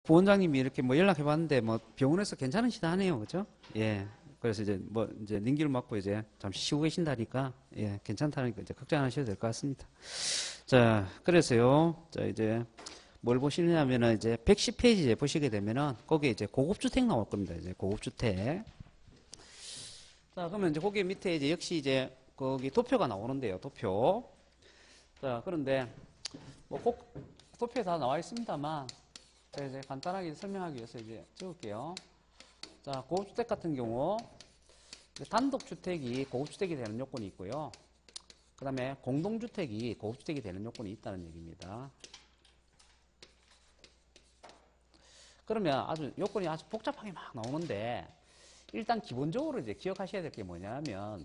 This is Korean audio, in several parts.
부원장님이 이렇게 뭐 연락해봤는데 뭐 병원에서 괜찮으시다 하네요, 그죠? 예. 그래서 이제 뭐 이제 링기를 맞고 이제 잠시 쉬고 계신다니까 예 괜찮다니까 이제 걱정 안 하셔도 될 것 같습니다. 자 그래서요, 자 이제 뭘 보시냐면은 이제 110페이지에 보시게 되면은 거기에 이제 고급주택 나올 겁니다. 이제 고급주택. 자 그러면 이제 거기 밑에 이제 역시 이제 거기 도표가 나오는데요, 도표. 자 그런데 뭐 꼭 도표에 다 나와 있습니다만. 자, 이제 간단하게 설명하기 위해서 이제 적을게요. 자, 고급주택 같은 경우, 단독주택이 고급주택이 되는 요건이 있고요. 그 다음에 공동주택이 고급주택이 되는 요건이 있다는 얘기입니다. 그러면 요건이 아주 복잡하게 막 나오는데, 일단 기본적으로 이제 기억하셔야 될 게 뭐냐면,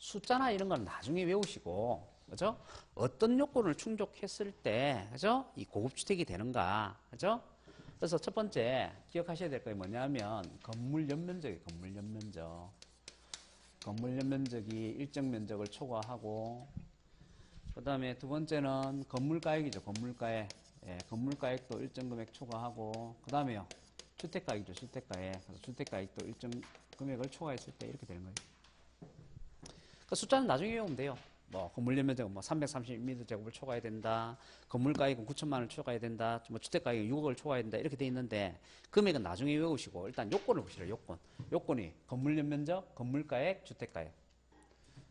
숫자나 이런 건 나중에 외우시고, 그죠? 어떤 요건을 충족했을 때, 그죠? 이 고급주택이 되는가, 그죠? 그래서 첫 번째 기억하셔야 될 게 뭐냐면, 건물 연면적이에요, 건물 연면적. 건물 연면적이 일정 면적을 초과하고, 그 다음에 두 번째는 건물가액이죠, 건물가액. 예, 건물가액도 일정 금액 초과하고, 그 다음에요, 주택가액이죠, 주택가액. 그래서 주택가액도 일정 금액을 초과했을 때 이렇게 되는 거예요. 그 숫자는 나중에 외우면 돼요. 뭐 건물 연면적은 뭐 330m 제곱을 초과해야 된다. 건물가액은 9천만 원을 초과해야 된다. 뭐 주택가액은 6억을 초과해야 된다. 이렇게 돼 있는데 금액은 나중에 외우시고 일단 요건을 보시라. 요건. 요건이 건물 연면적, 건물가액, 주택가액.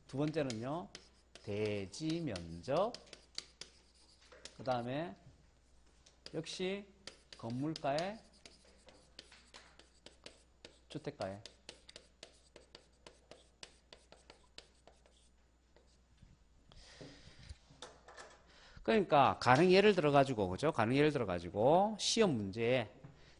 두 번째는요. 대지 면적. 그 다음에 역시 건물가액, 주택가액. 그러니까 가령 예를 들어 가지고 그죠? 가령 예를 들어 가지고 시험 문제에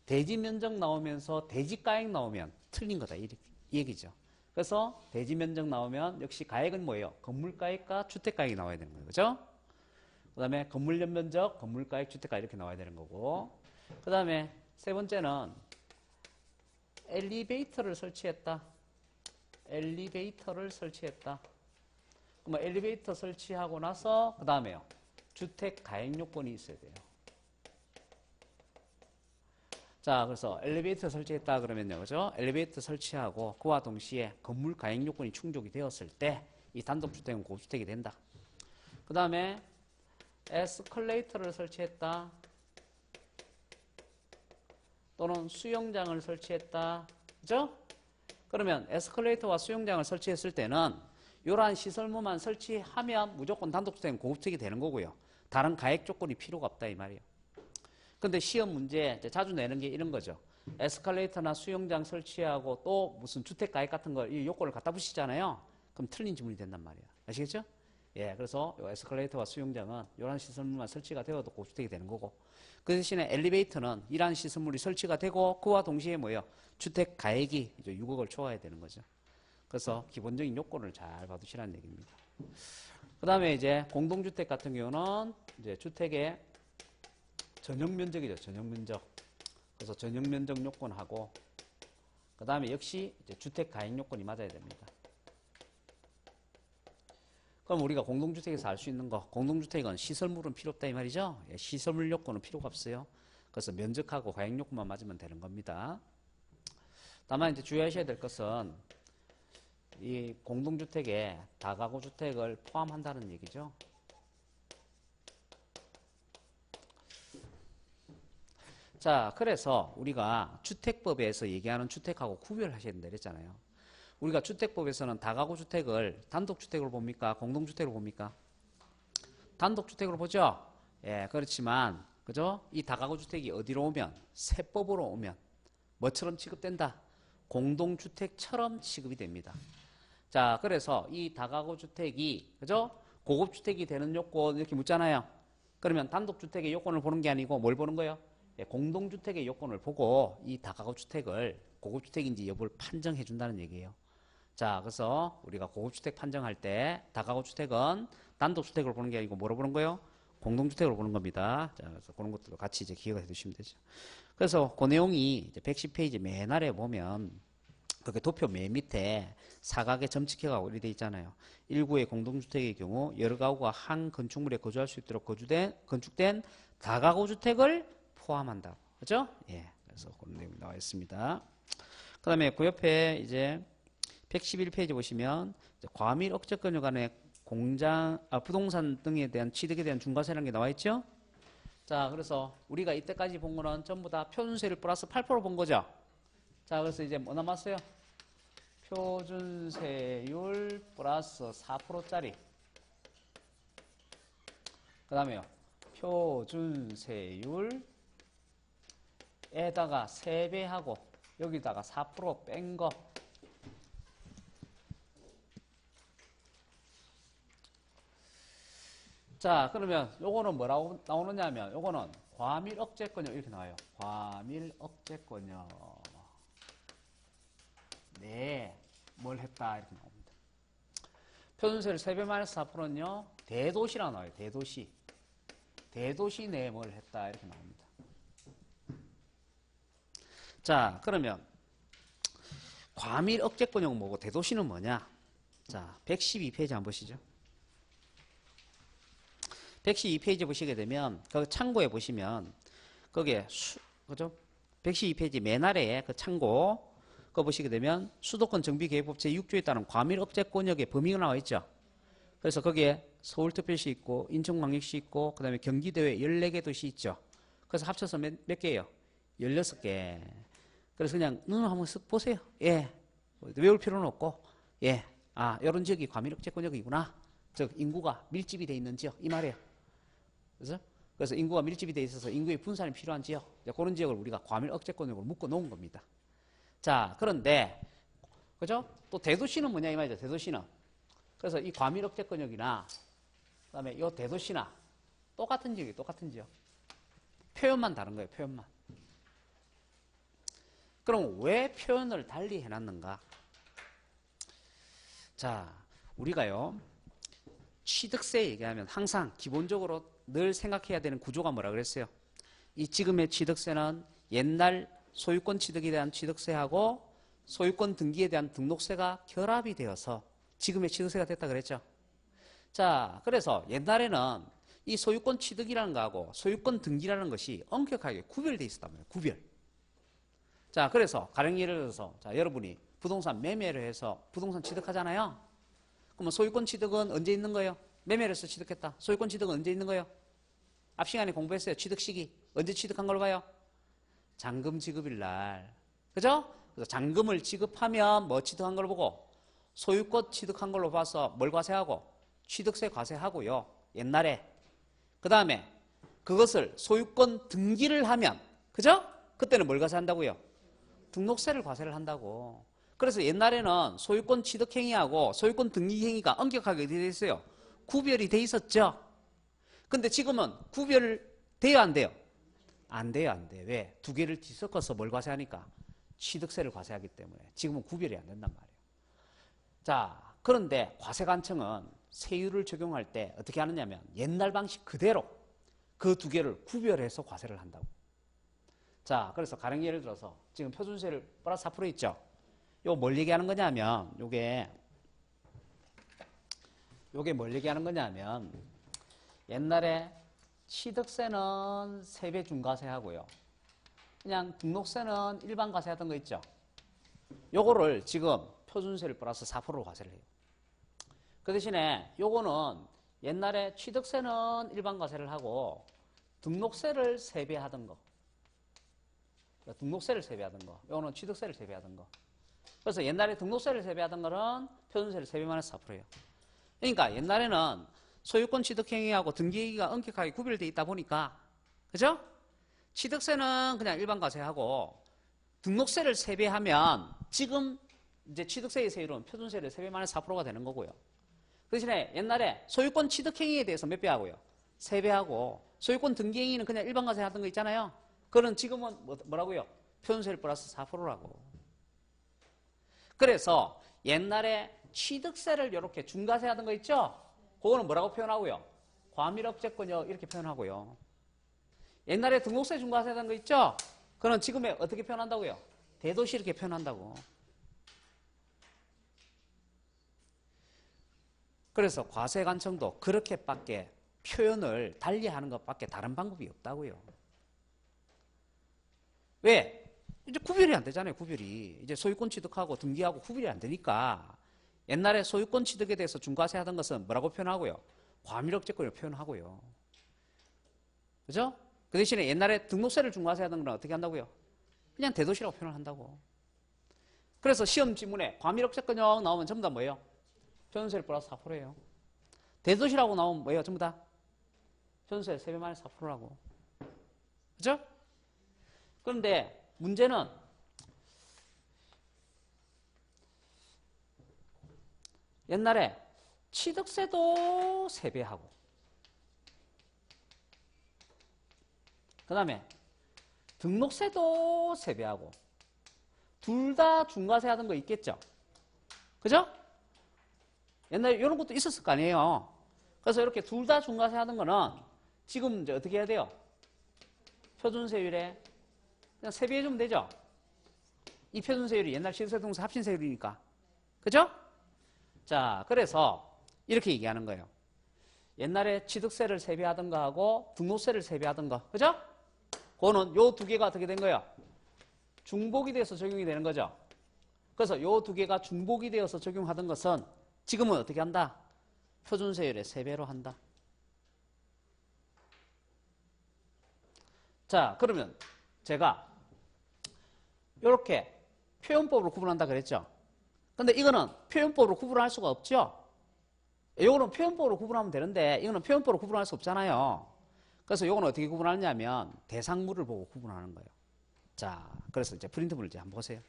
대지 면적 나오면서 대지 가액 나오면 틀린 거다 이 얘기죠. 그래서 대지 면적 나오면 역시 가액은 뭐예요? 건물 가액과 주택 가액이 나와야 되는 거예요. 그죠? 그다음에 건물 연면적, 건물 가액, 주택 가액 이렇게 나와야 되는 거고. 그다음에 세 번째는 엘리베이터를 설치했다. 엘리베이터를 설치했다. 그럼 엘리베이터 설치하고 나서 그다음에요. 주택 가액 요건이 있어야 돼요. 자, 그래서 엘리베이터 설치했다 그러면요, 그죠? 엘리베이터 설치하고 그와 동시에 건물 가액 요건이 충족이 되었을 때 이 단독주택은 고주택이 된다. 그 다음에 에스컬레이터를 설치했다. 또는 수영장을 설치했다. 그죠? 그러면 에스컬레이터와 수영장을 설치했을 때는 이러한 시설물만 설치하면 무조건 단독주택은 고급주택이 되는 거고요. 다른 가액 조건이 필요가 없다 이 말이에요. 근데 시험 문제 자주 내는 게 이런 거죠. 에스컬레이터나 수영장 설치하고 또 무슨 주택 가액 같은 거 이 요건을 갖다 붙이잖아요. 그럼 틀린 지문이 된단 말이에요. 아시겠죠? 예, 그래서 에스컬레이터와 수영장은 이러한 시설물만 설치가 되어도 고주택이 되는 거고, 그 대신에 엘리베이터는 이러한 시설물이 설치가 되고 그와 동시에 뭐예요? 주택 가액이 이제 6억을 초과해야 되는 거죠. 그래서 기본적인 요건을 잘 봐두시라는 얘기입니다. 그 다음에 이제 공동주택 같은 경우는 이제 주택의 전용면적이죠. 전용면적. 그래서 전용면적 요건하고 그 다음에 역시 이제 주택 가액 요건이 맞아야 됩니다. 그럼 우리가 공동주택에서 알 수 있는 거, 공동주택은 시설물은 필요 없다 이 말이죠. 예, 시설물 요건은 필요가 없어요. 그래서 면적하고 가액 요건만 맞으면 되는 겁니다. 다만 이제 주의하셔야 될 것은 이 공동주택에 다가구 주택을 포함한다는 얘기죠. 자, 그래서 우리가 주택법에서 얘기하는 주택하고 구별하셔야 된다 그랬잖아요. 우리가 주택법에서는 다가구 주택을 단독주택으로 봅니까? 공동주택으로 봅니까? 단독주택으로 보죠? 예, 그렇지만, 그죠? 이 다가구 주택이 어디로 오면? 세법으로 오면 뭐처럼 취급된다? 공동주택처럼 취급이 됩니다. 자, 그래서 이 다가구 주택이, 그죠? 고급주택이 되는 요건 이렇게 묻잖아요. 그러면 단독주택의 요건을 보는 게 아니고 뭘 보는 거예요? 예, 공동주택의 요건을 보고 이 다가구 주택을 고급주택인지 여부를 판정해 준다는 얘기예요. 자, 그래서 우리가 고급주택 판정할 때 다가구 주택은 단독주택으로 보는 게 아니고 뭐로 보는 거예요? 공동주택으로 보는 겁니다. 자, 그래서 그런 것들도 같이 이제 기억해 두시면 되죠. 그래서 그 내용이 이제 110페이지 맨 아래 보면 그게 도표 맨 밑에 사각에 점찍혀가고 이렇게 돼 있잖아요. 일구의 공동주택의 경우 여러 가구가 한 건축물에 거주할 수 있도록 건축된 다가구 주택을 포함한다. 그죠? 예. 그래서 그런 내용이 나와 있습니다. 그 다음에 그 옆에 이제 111페이지 보시면 과밀 억제권역 안에 부동산 등에 대한 취득에 대한 중과세라는 게 나와 있죠? 자, 그래서 우리가 이때까지 본 거는 전부 다 표준세율 플러스 8% 본 거죠? 자, 그래서 이제 뭐 남았어요? 표준세율 플러스 4%짜리. 그 다음에요. 표준세율에다가 3배하고 여기다가 4% 뺀 거. 자, 그러면 요거는 뭐라고 나오느냐면 요거는 과밀 억제권역 이렇게 나와요. 과밀 억제권역. 네, 뭘 했다 이렇게 나옵니다. 표준세율 3배 마이너스 4%는요. 대도시라고 나와요. 대도시. 대도시 내에 뭘 했다 이렇게 나옵니다. 자, 그러면 과밀 억제권역은 뭐고 대도시는 뭐냐? 자, 112페이지 한번 보시죠. 112페이지 보시게 되면 그 창고에 보시면 거기에 그죠? 112페이지 맨 아래에 그 창고 그거 보시게 되면 수도권 정비계획법 제6조에 따른 과밀 억제권역의 범위가 나와 있죠. 그래서 거기에 서울특별시 있고 인천광역시 있고 그 다음에 경기도에 14개 도시 있죠. 그래서 합쳐서 몇 개예요? 16개. 그래서 그냥 눈 한번 쓱 보세요. 예. 외울 필요는 없고 예. 아, 이런 지역이 과밀 억제권역이구나. 즉 인구가 밀집이 돼 있는 지역 이 말이에요. 그래서 인구가 밀집이 돼 있어서 인구의 분산이 필요한 지역, 그런 지역을 우리가 과밀 억제권역으로 묶어 놓은 겁니다. 자, 그런데 그죠? 또 대도시는 뭐냐 이 말이죠. 대도시는 그래서 이 과밀 억제권역이나 그다음에 이 대도시나 똑같은 지역이 똑같은 지역. 표현만 다른 거예요. 표현만. 그럼 왜 표현을 달리 해놨는가? 자, 우리가요 취득세 얘기하면 항상 기본적으로 늘 생각해야 되는 구조가 뭐라 그랬어요? 이 지금의 취득세는 옛날 소유권 취득에 대한 취득세하고 소유권 등기에 대한 등록세가 결합이 되어서 지금의 취득세가 됐다 그랬죠. 자, 그래서 옛날에는 이 소유권 취득이라는 거하고 소유권 등기라는 것이 엄격하게 구별되어 있었단 말이에요. 구별. 자, 그래서 가령 예를 들어서 자, 여러분이 부동산 매매를 해서 부동산 취득하잖아요. 그러면 소유권 취득은 언제 있는 거예요? 매매를 해서 취득했다. 소유권 취득은 언제 있는 거예요? 앞 시간에 공부했어요. 취득 시기. 언제 취득한 걸로 봐요? 잔금 지급일 날. 그죠? 그래서 잔금을 지급하면 뭐 취득한 걸로 보고 소유권 취득한 걸로 봐서 뭘 과세하고 취득세 과세하고요. 옛날에. 그 다음에 그것을 소유권 등기를 하면 그죠? 그때는 뭘 과세한다고요? 등록세를 과세를 한다고. 그래서 옛날에는 소유권 취득 행위하고 소유권 등기 행위가 엄격하게 되어 있어요. 구별이 돼 있었죠. 근데 지금은 구별돼요, 안 돼요? 안 돼요, 안 돼. 왜? 두 개를 뒤섞어서 뭘 과세하니까? 취득세를 과세하기 때문에 지금은 구별이 안 된단 말이에요. 자, 그런데 과세관청은 세율을 적용할 때 어떻게 하느냐면 옛날 방식 그대로 그 두 개를 구별해서 과세를 한다고. 자, 그래서 가령 예를 들어서 지금 표준세를 플러스 4% 있죠? 요거 뭘 얘기하는 거냐면 요게 뭘 얘기하는 거냐면 옛날에 취득세는 3배 중과세 하고요. 그냥 등록세는 일반 과세 하던 거 있죠? 요거를 지금 표준세를 플러스 4%로 과세를 해요. 그 대신에 요거는 옛날에 취득세는 일반 과세를 하고 등록세를 3배 하던 거. 등록세를 3배 하던 거. 요거는 취득세를 3배 하던 거. 그래서 옛날에 등록세를 3배 하던 거는 표준세를 3배 마이너스 4%예요. 그러니까 옛날에는 소유권 취득행위하고 등기행위가 엄격하게 구별되어 있다 보니까 그죠? 취득세는 그냥 일반 과세하고 등록세를 3배 하면 지금 이제 취득세의 세율은 표준세를 3배 마이너스 4%가 되는 거고요. 그 대신에 옛날에 소유권 취득행위에 대해서 몇 배 하고요? 3배 하고 소유권 등기행위는 그냥 일반 과세 하던 거 있잖아요. 그건 지금은 뭐라고요? 표준세율 플러스 4%라고. 그래서 옛날에 취득세를 이렇게 중과세 하던 거 있죠? 그거는 뭐라고 표현하고요? 과밀억제권역 이렇게 표현하고요. 옛날에 등록세 중과세 하던 거 있죠? 그건 지금에 어떻게 표현한다고요? 대도시 이렇게 표현한다고. 그래서 과세관청도 그렇게밖에 표현을 달리하는 것밖에 다른 방법이 없다고요. 왜? 이제 구별이 안 되잖아요, 구별이. 이제 소유권 취득하고 등기하고 구별이 안 되니까 옛날에 소유권 취득에 대해서 중과세 하던 것은 뭐라고 표현하고요? 과밀억제권을 표현하고요. 그죠? 그 대신에 옛날에 등록세를 중과세 하던 건 어떻게 한다고요? 그냥 대도시라고 표현을 한다고. 그래서 시험 지문에 과밀억제권형 나오면 전부 다 뭐예요? 표준세율 플러스 4%예요. 대도시라고 나오면 뭐예요? 전부 다 표준세 3배 마이너스 4%라고. 그죠? 그런데 문제는 옛날에 취득세도 3배하고 그 다음에 등록세도 3배하고 둘 다 중과세 하던 거 있겠죠? 그죠? 옛날에 이런 것도 있었을 거 아니에요. 그래서 이렇게 둘 다 중과세 하던 거는 지금 이제 어떻게 해야 돼요? 표준세율에 그냥 3배 해주면 되죠? 이 표준세율이 옛날 실세동사 합신세율이니까. 그죠? 자, 그래서 이렇게 얘기하는 거예요. 옛날에 취득세를 3배 하던 거하고 등록세를 3배 하던 거. 그죠? 그거는 요 두 개가 어떻게 된 거예요? 중복이 돼서 적용이 되는 거죠. 그래서 요 두 개가 중복이 되어서 적용하던 것은 지금은 어떻게 한다? 표준세율의 3배로 한다. 자, 그러면 제가 이렇게 표현법으로 구분한다 그랬죠. 근데 이거는 표현법으로 구분할 수가 없죠. 이거는 표현법으로 구분하면 되는데 이거는 표현법으로 구분할 수 없잖아요. 그래서 이거는 어떻게 구분하느냐면 대상물을 보고 구분하는 거예요. 자, 그래서 이제 프린트물을 이제 한번 보세요.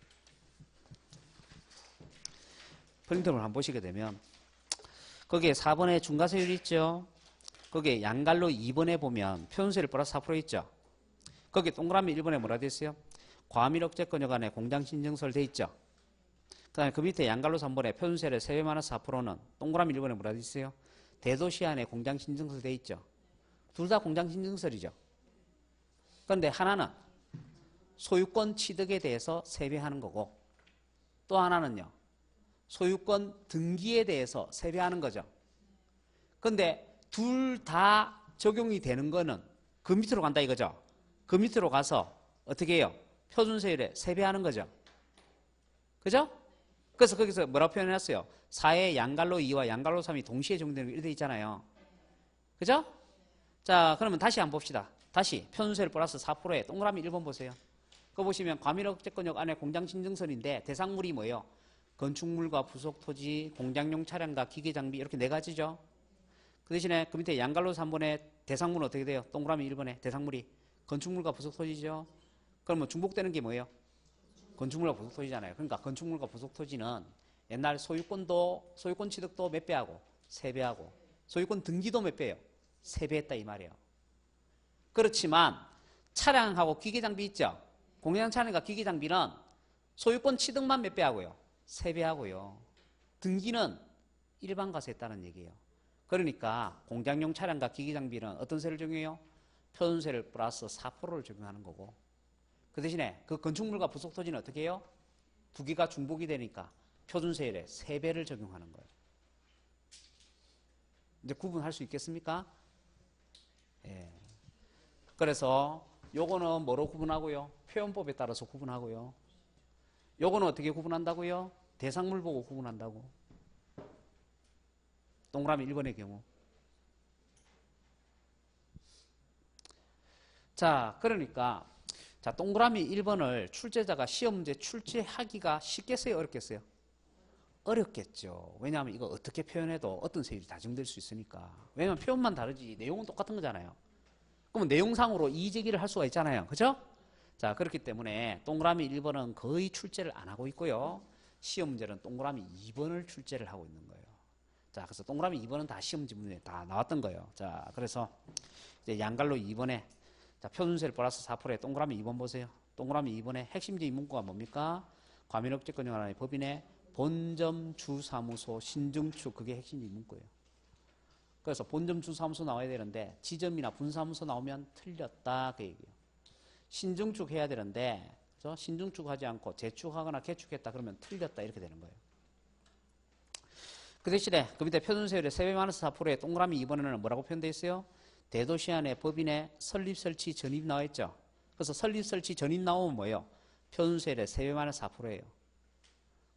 프린트물 한번 보시게 되면 거기에 4번에 중과세율이 있죠. 거기에 양갈로 2번에 보면 표준세율 플러스 4% 있죠. 거기 동그라미 1번에 뭐라 되어 있어요? 과밀억제권역 안에 공장신증서를 돼 있죠. 그 다음에 그 밑에 양갈로 3번에 표준세율의 3배 마이너스 4%는 동그라미 1번에 뭐라 되어 있어요? 대도시 안에 공장신증서를 돼 있죠. 둘 다 공장신증설이죠. 그런데 하나는 소유권 취득에 대해서 세배하는 거고 또 하나는요. 소유권 등기에 대해서 세배하는 거죠. 그런데 둘 다 적용이 되는 거는 그 밑으로 간다 이거죠. 그 밑으로 가서 어떻게 해요? 표준세율에 세배하는 거죠. 그죠? 그래서 거기서 뭐라고 표현했어요? 4의 양갈로 2와 양갈로 3이 동시에 적용되는 게 이렇게 있잖아요. 그죠? 자, 그러면 다시 한번 봅시다. 다시 표준세율 플러스 4%에 동그라미 1번 보세요. 그거 보시면 과밀억제권역 안에 공장신증설인데 대상물이 뭐예요? 건축물과 부속토지, 공장용 차량과 기계장비 이렇게 4가지죠. 그 대신에 그 밑에 양갈로 3번에 대상물은 어떻게 돼요? 동그라미 1번에 대상물이 건축물과 부속토지죠. 그러면 중복되는 게 뭐예요? 건축물과 부속토지잖아요. 그러니까 건축물과 부속토지는 옛날 소유권 취득도 몇 배 하고? 3배 하고. 소유권 등기도 몇 배예요? 3배 했다 이 말이에요. 그렇지만 차량하고 기계장비 있죠? 공장 차량과 기계장비는 소유권 취득만 몇 배 하고요? 3배 하고요. 등기는 일반과세 했다는 얘기예요. 그러니까 공장용 차량과 기계장비는 어떤 세를 적용해요? 표준세를 플러스 4%를 적용하는 거고 그 대신에 그 건축물과 부속토지는 어떻게 해요? 두 개가 중복이 되니까 표준세율에 3배를 적용하는 거예요. 이제 구분할 수 있겠습니까? 예. 그래서 요거는 뭐로 구분하고요? 표현법에 따라서 구분하고요. 요거는 어떻게 구분한다고요? 대상물 보고 구분한다고. 동그라미 1번의 경우. 자, 그러니까 자, 동그라미 1번을 출제자가 시험 문제 출제하기가 쉽겠어요? 어렵겠어요? 어렵겠죠. 왜냐하면 이거 어떻게 표현해도 어떤 세율이 다정될 수 있으니까. 왜냐하면 표현만 다르지 내용은 똑같은 거잖아요. 그러면 내용상으로 이의제기를 할 수가 있잖아요. 그죠? 자, 그렇기 때문에 동그라미 1번은 거의 출제를 안 하고 있고요. 시험 문제는 동그라미 2번을 출제를 하고 있는 거예요. 자, 그래서 동그라미 2번은 다 시험 문제에 다 나왔던 거예요. 자, 그래서 이제 양갈로 2번에 자, 표준세율 플러스 4%에 동그라미 2번 보세요. 동그라미 2번에 핵심적인 문구가 뭡니까? 과밀억제권역 안에 법인의 본점 주사무소 신증축 그게 핵심적인 문구예요. 그래서 본점 주사무소 나와야 되는데 지점이나 분사무소 나오면 틀렸다 그 얘기예요. 신증축 해야 되는데 그래서 신증축하지 않고 재축하거나 개축했다 그러면 틀렸다 이렇게 되는 거예요. 그 대신에 그 밑에 표준세율의 3배 마이너스 4%에 동그라미 2번에는 뭐라고 표현되어 있어요? 대도시 안에 법인의 설립, 설치, 전입 나와 있죠. 그래서 설립, 설치, 전입 나오면 뭐예요? 표준세율의 3배 마이너스 4%예요.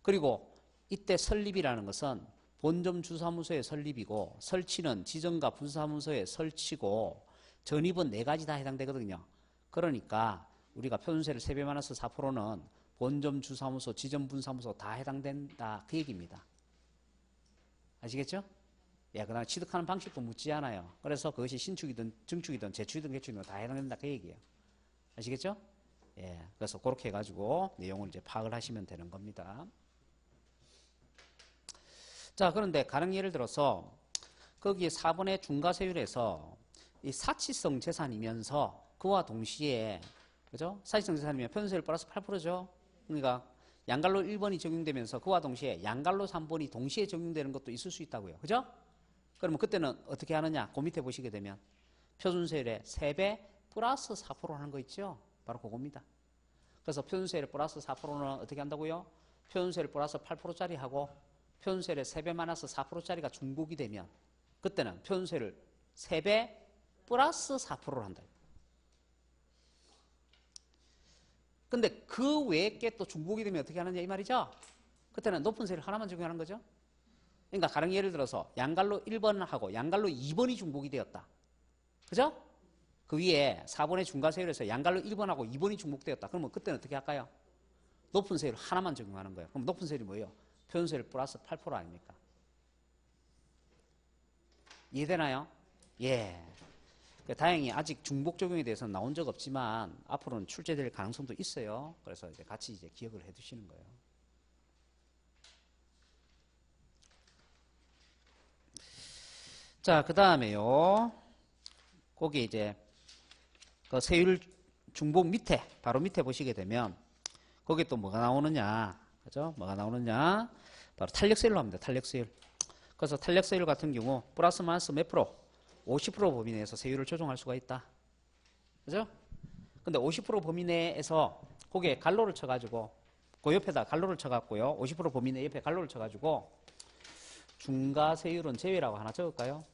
그리고 이때 설립이라는 것은 본점 주사무소의 설립이고 설치는 지점과 분사무소의 설치고 전입은 4가지 다 해당되거든요. 그러니까 우리가 표준세율 3배 마이너스 4%는 본점 주사무소, 지점 분사무소 다 해당된다 그 얘기입니다. 아시겠죠? 예, 그 다음에 취득하는 방식도 묻지 않아요. 그래서 그것이 신축이든 증축이든 재축이든 개축이든 다 해당된다 그 얘기예요. 아시겠죠? 예, 그래서 그렇게 해가지고 내용을 이제 파악을 하시면 되는 겁니다. 자, 그런데 가령 예를 들어서 거기에 4번의 중과세율에서 이 사치성 재산이면서 그와 동시에 그죠? 사치성 재산이면 표준세율 플러스 8%죠. 그러니까 양갈로 1번이 적용되면서 그와 동시에 양갈로 3번이 동시에 적용되는 것도 있을 수 있다고요. 그죠? 그러면 그때는 어떻게 하느냐? 그 밑에 보시게 되면 표준세율의 3배 플러스 4% 하는 거 있죠? 바로 그겁니다. 그래서 표준세율 플러스 4%는 어떻게 한다고요? 표준세율 플러스 8%짜리 하고 표준세율의 3배 마이너스 4%짜리가 중복이 되면 그때는 표준세율을 3배 플러스 4%를 한다. 근데 그 외에 게 또 중복이 되면 어떻게 하느냐 이 말이죠? 그때는 높은 세율 하나만 적용하는 거죠. 그러니까 가령 예를 들어서 양갈로 1번하고 양갈로 2번이 중복이 되었다. 그죠? 그 위에 4번의 중과세율에서 양갈로 1번하고 2번이 중복되었다. 그러면 그때는 어떻게 할까요? 높은 세율 하나만 적용하는 거예요. 그럼 높은 세율이 뭐예요? 표준세율 플러스 8% 아닙니까? 이해되나요? 예. 다행히 아직 중복 적용에 대해서는 나온 적 없지만 앞으로는 출제될 가능성도 있어요. 그래서 이제 같이 이제 기억을 해 두시는 거예요. 자, 그 다음에요. 거기 이제 그 세율 중복 밑에, 바로 밑에 보시게 되면 거기 또 뭐가 나오느냐. 그죠? 뭐가 나오느냐. 바로 탄력세율로 합니다. 탄력세율. 그래서 탄력세율 같은 경우 플러스 마이너스 몇 프로? 50% 범위 내에서 세율을 조정할 수가 있다. 그죠? 근데 50% 범위 내에서 거기에 갈로를 쳐가지고 그 옆에다 갈로를 쳐갖고요. 50% 범위 내 옆에 갈로를 쳐가지고 중과세율은 제외라고 하나 적을까요?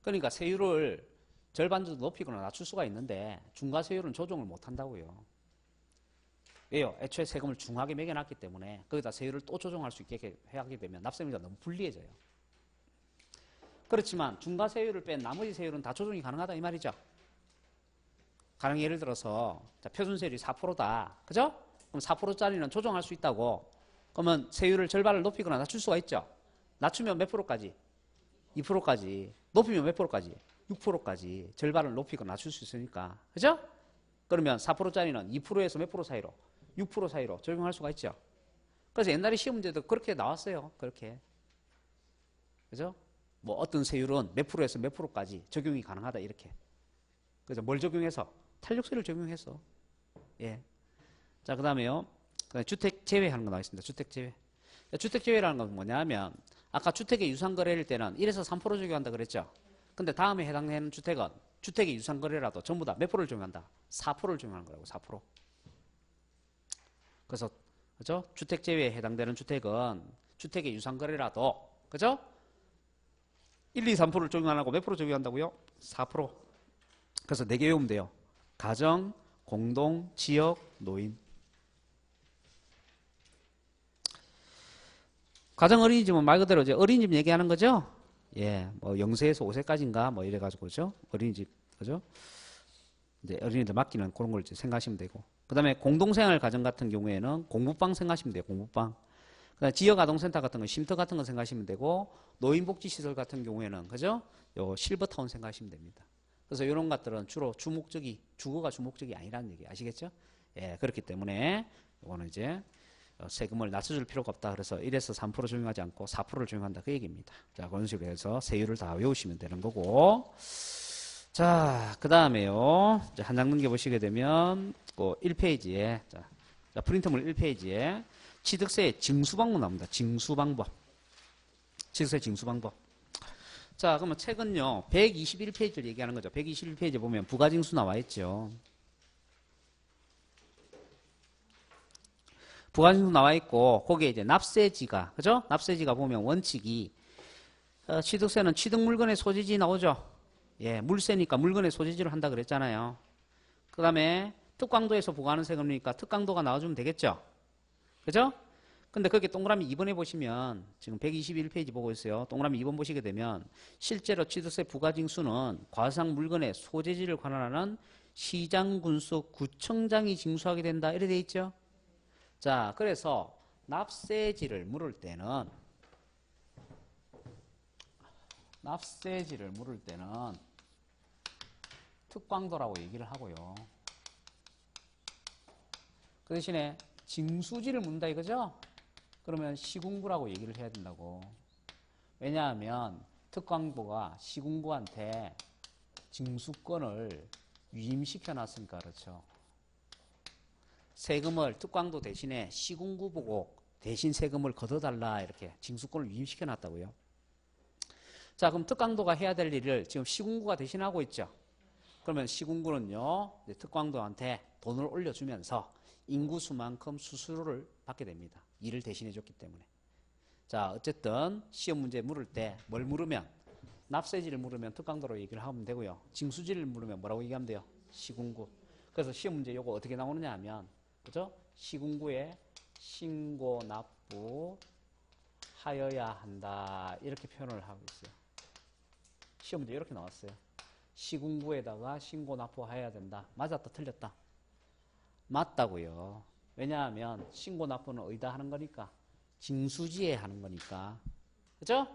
그러니까 세율을 절반 정도 높이거나 낮출 수가 있는데 중과세율은 조정을 못한다고요. 왜요? 애초에 세금을 중하게 매겨놨기 때문에 거기다 세율을 또 조정할 수 있게 하게 되면 납세금리가 너무 불리해져요. 그렇지만 중과세율을 뺀 나머지 세율은 다 조정이 가능하다 이 말이죠. 가령 예를 들어서 자, 표준세율이 4%다. 그죠? 그럼 4%짜리는 조정할 수 있다고. 그러면 세율을 절반을 높이거나 낮출 수가 있죠. 낮추면 몇 프로까지? 2%까지. 높이면 몇 프로까지? 6%까지. 절반을 높이거나 낮출 수 있으니까. 그죠? 그러면 4%짜리는 2%에서 몇 프로 사이로? 6% 사이로 적용할 수가 있죠. 그래서 옛날에 시험 문제도 그렇게 나왔어요. 그렇게. 그죠? 뭐 어떤 세율은 몇 프로에서 몇 프로까지 적용이 가능하다 이렇게. 그래서 뭘 적용해서? 탄력세를 적용해서. 예. 자, 그다음에요. 주택 제외하는 거 나와 있습니다. 주택 제외. 주택 제외라는 건 뭐냐면 아까 주택의 유상 거래일 때는 1에서 3% 적용한다 그랬죠. 근데 다음에 해당되는 주택은 주택의 유상 거래라도 전부 다 몇 프로를 적용한다? 4%를 적용하는 거라고. 4%. 그래서 그죠? 주택 제외에 해당되는 주택은 주택의 유상 거래라도 그죠? 1, 2, 3%를 적용 안 하고 몇 프로 적용한다고요? 4%. 그래서 4개 외우면 돼요. 가정, 공동, 지역, 노인. 가정 어린이집은 말 그대로 이제 어린이집 얘기하는 거죠? 예, 뭐 0세에서 5세까지인가 뭐 이래가지고 그죠? 어린이집 그죠? 이제 어린이들 맡기는 그런 걸 이제 생각하시면 되고. 그 다음에 공동생활 가정 같은 경우에는 공부방 생각하시면 돼요. 공부방. 그 다음에 지역아동센터 같은 거, 쉼터 같은 거 생각하시면 되고, 노인복지시설 같은 경우에는, 그죠? 요 실버타운 생각하시면 됩니다. 그래서 이런 것들은 주로 주목적이, 주거가 주목적이 아니라는 얘기 아시겠죠? 예, 그렇기 때문에 이거는 이제 세금을 낮춰줄 필요가 없다. 그래서 1에서 3% 적용하지 않고 4%를 적용한다. 그 얘기입니다. 자, 그런 식으로 해서 세율을 다 외우시면 되는 거고. 자, 그 다음에요. 한 장 넘겨보시게 되면, 그 1페이지에, 자, 프린트물 1페이지에 취득세의 징수방법 나옵니다. 징수방법. 취득세 징수방법. 자, 그러면 책은요, 121페이지를 얘기하는 거죠. 121페이지에 보면 부가징수 나와 있죠. 부가징수 나와 있고, 거기에 이제 납세지가, 그죠? 납세지가 보면 원칙이, 취득세는 취득물건의 소지지 나오죠. 예, 물세니까 물건의 소재지로 한다 그랬잖아요. 그 다음에 특강도에서 부과하는 세금이니까 특강도가 나와주면 되겠죠. 그죠? 근데 거기 동그라미 2번에 보시면 지금 121페이지 보고 있어요. 동그라미 2번 보시게 되면 실제로 취득세 부과징수는 과상 물건의 소재지를 관할하는 시장군수 구청장이 징수하게 된다. 이렇게 돼 있죠. 자, 그래서 납세지를 물을 때는 특광도라고 얘기를 하고요. 그 대신에 징수지를 묻는다 이거죠? 그러면 시군구라고 얘기를 해야 된다고. 왜냐하면 특광도가 시군구한테 징수권을 위임시켜 놨으니까 그렇죠. 세금을 특광도 대신에 시군구 보고 대신 세금을 걷어달라 이렇게 징수권을 위임시켜 놨다고요. 자, 그럼 특광도가 해야 될 일을 지금 시군구가 대신하고 있죠. 그러면 시군구는요, 특광도한테 돈을 올려주면서 인구수만큼 수수료를 받게 됩니다. 일을 대신해 줬기 때문에. 자, 어쨌든 시험 문제 물을 때 뭘 물으면 납세지를 물으면 특강도로 얘기를 하면 되고요. 징수지를 물으면 뭐라고 얘기하면 돼요? 시군구. 그래서 시험 문제 요거 어떻게 나오느냐 하면 그죠? 시군구에 신고 납부하여야 한다 이렇게 표현을 하고 있어요. 시험 문제 이렇게 나왔어요. 시군구에다가 신고 납부해야 된다. 맞았다 틀렸다? 맞다고요. 왜냐하면 신고 납부는 어디다 하는 거니까 징수지에 하는 거니까. 그죠?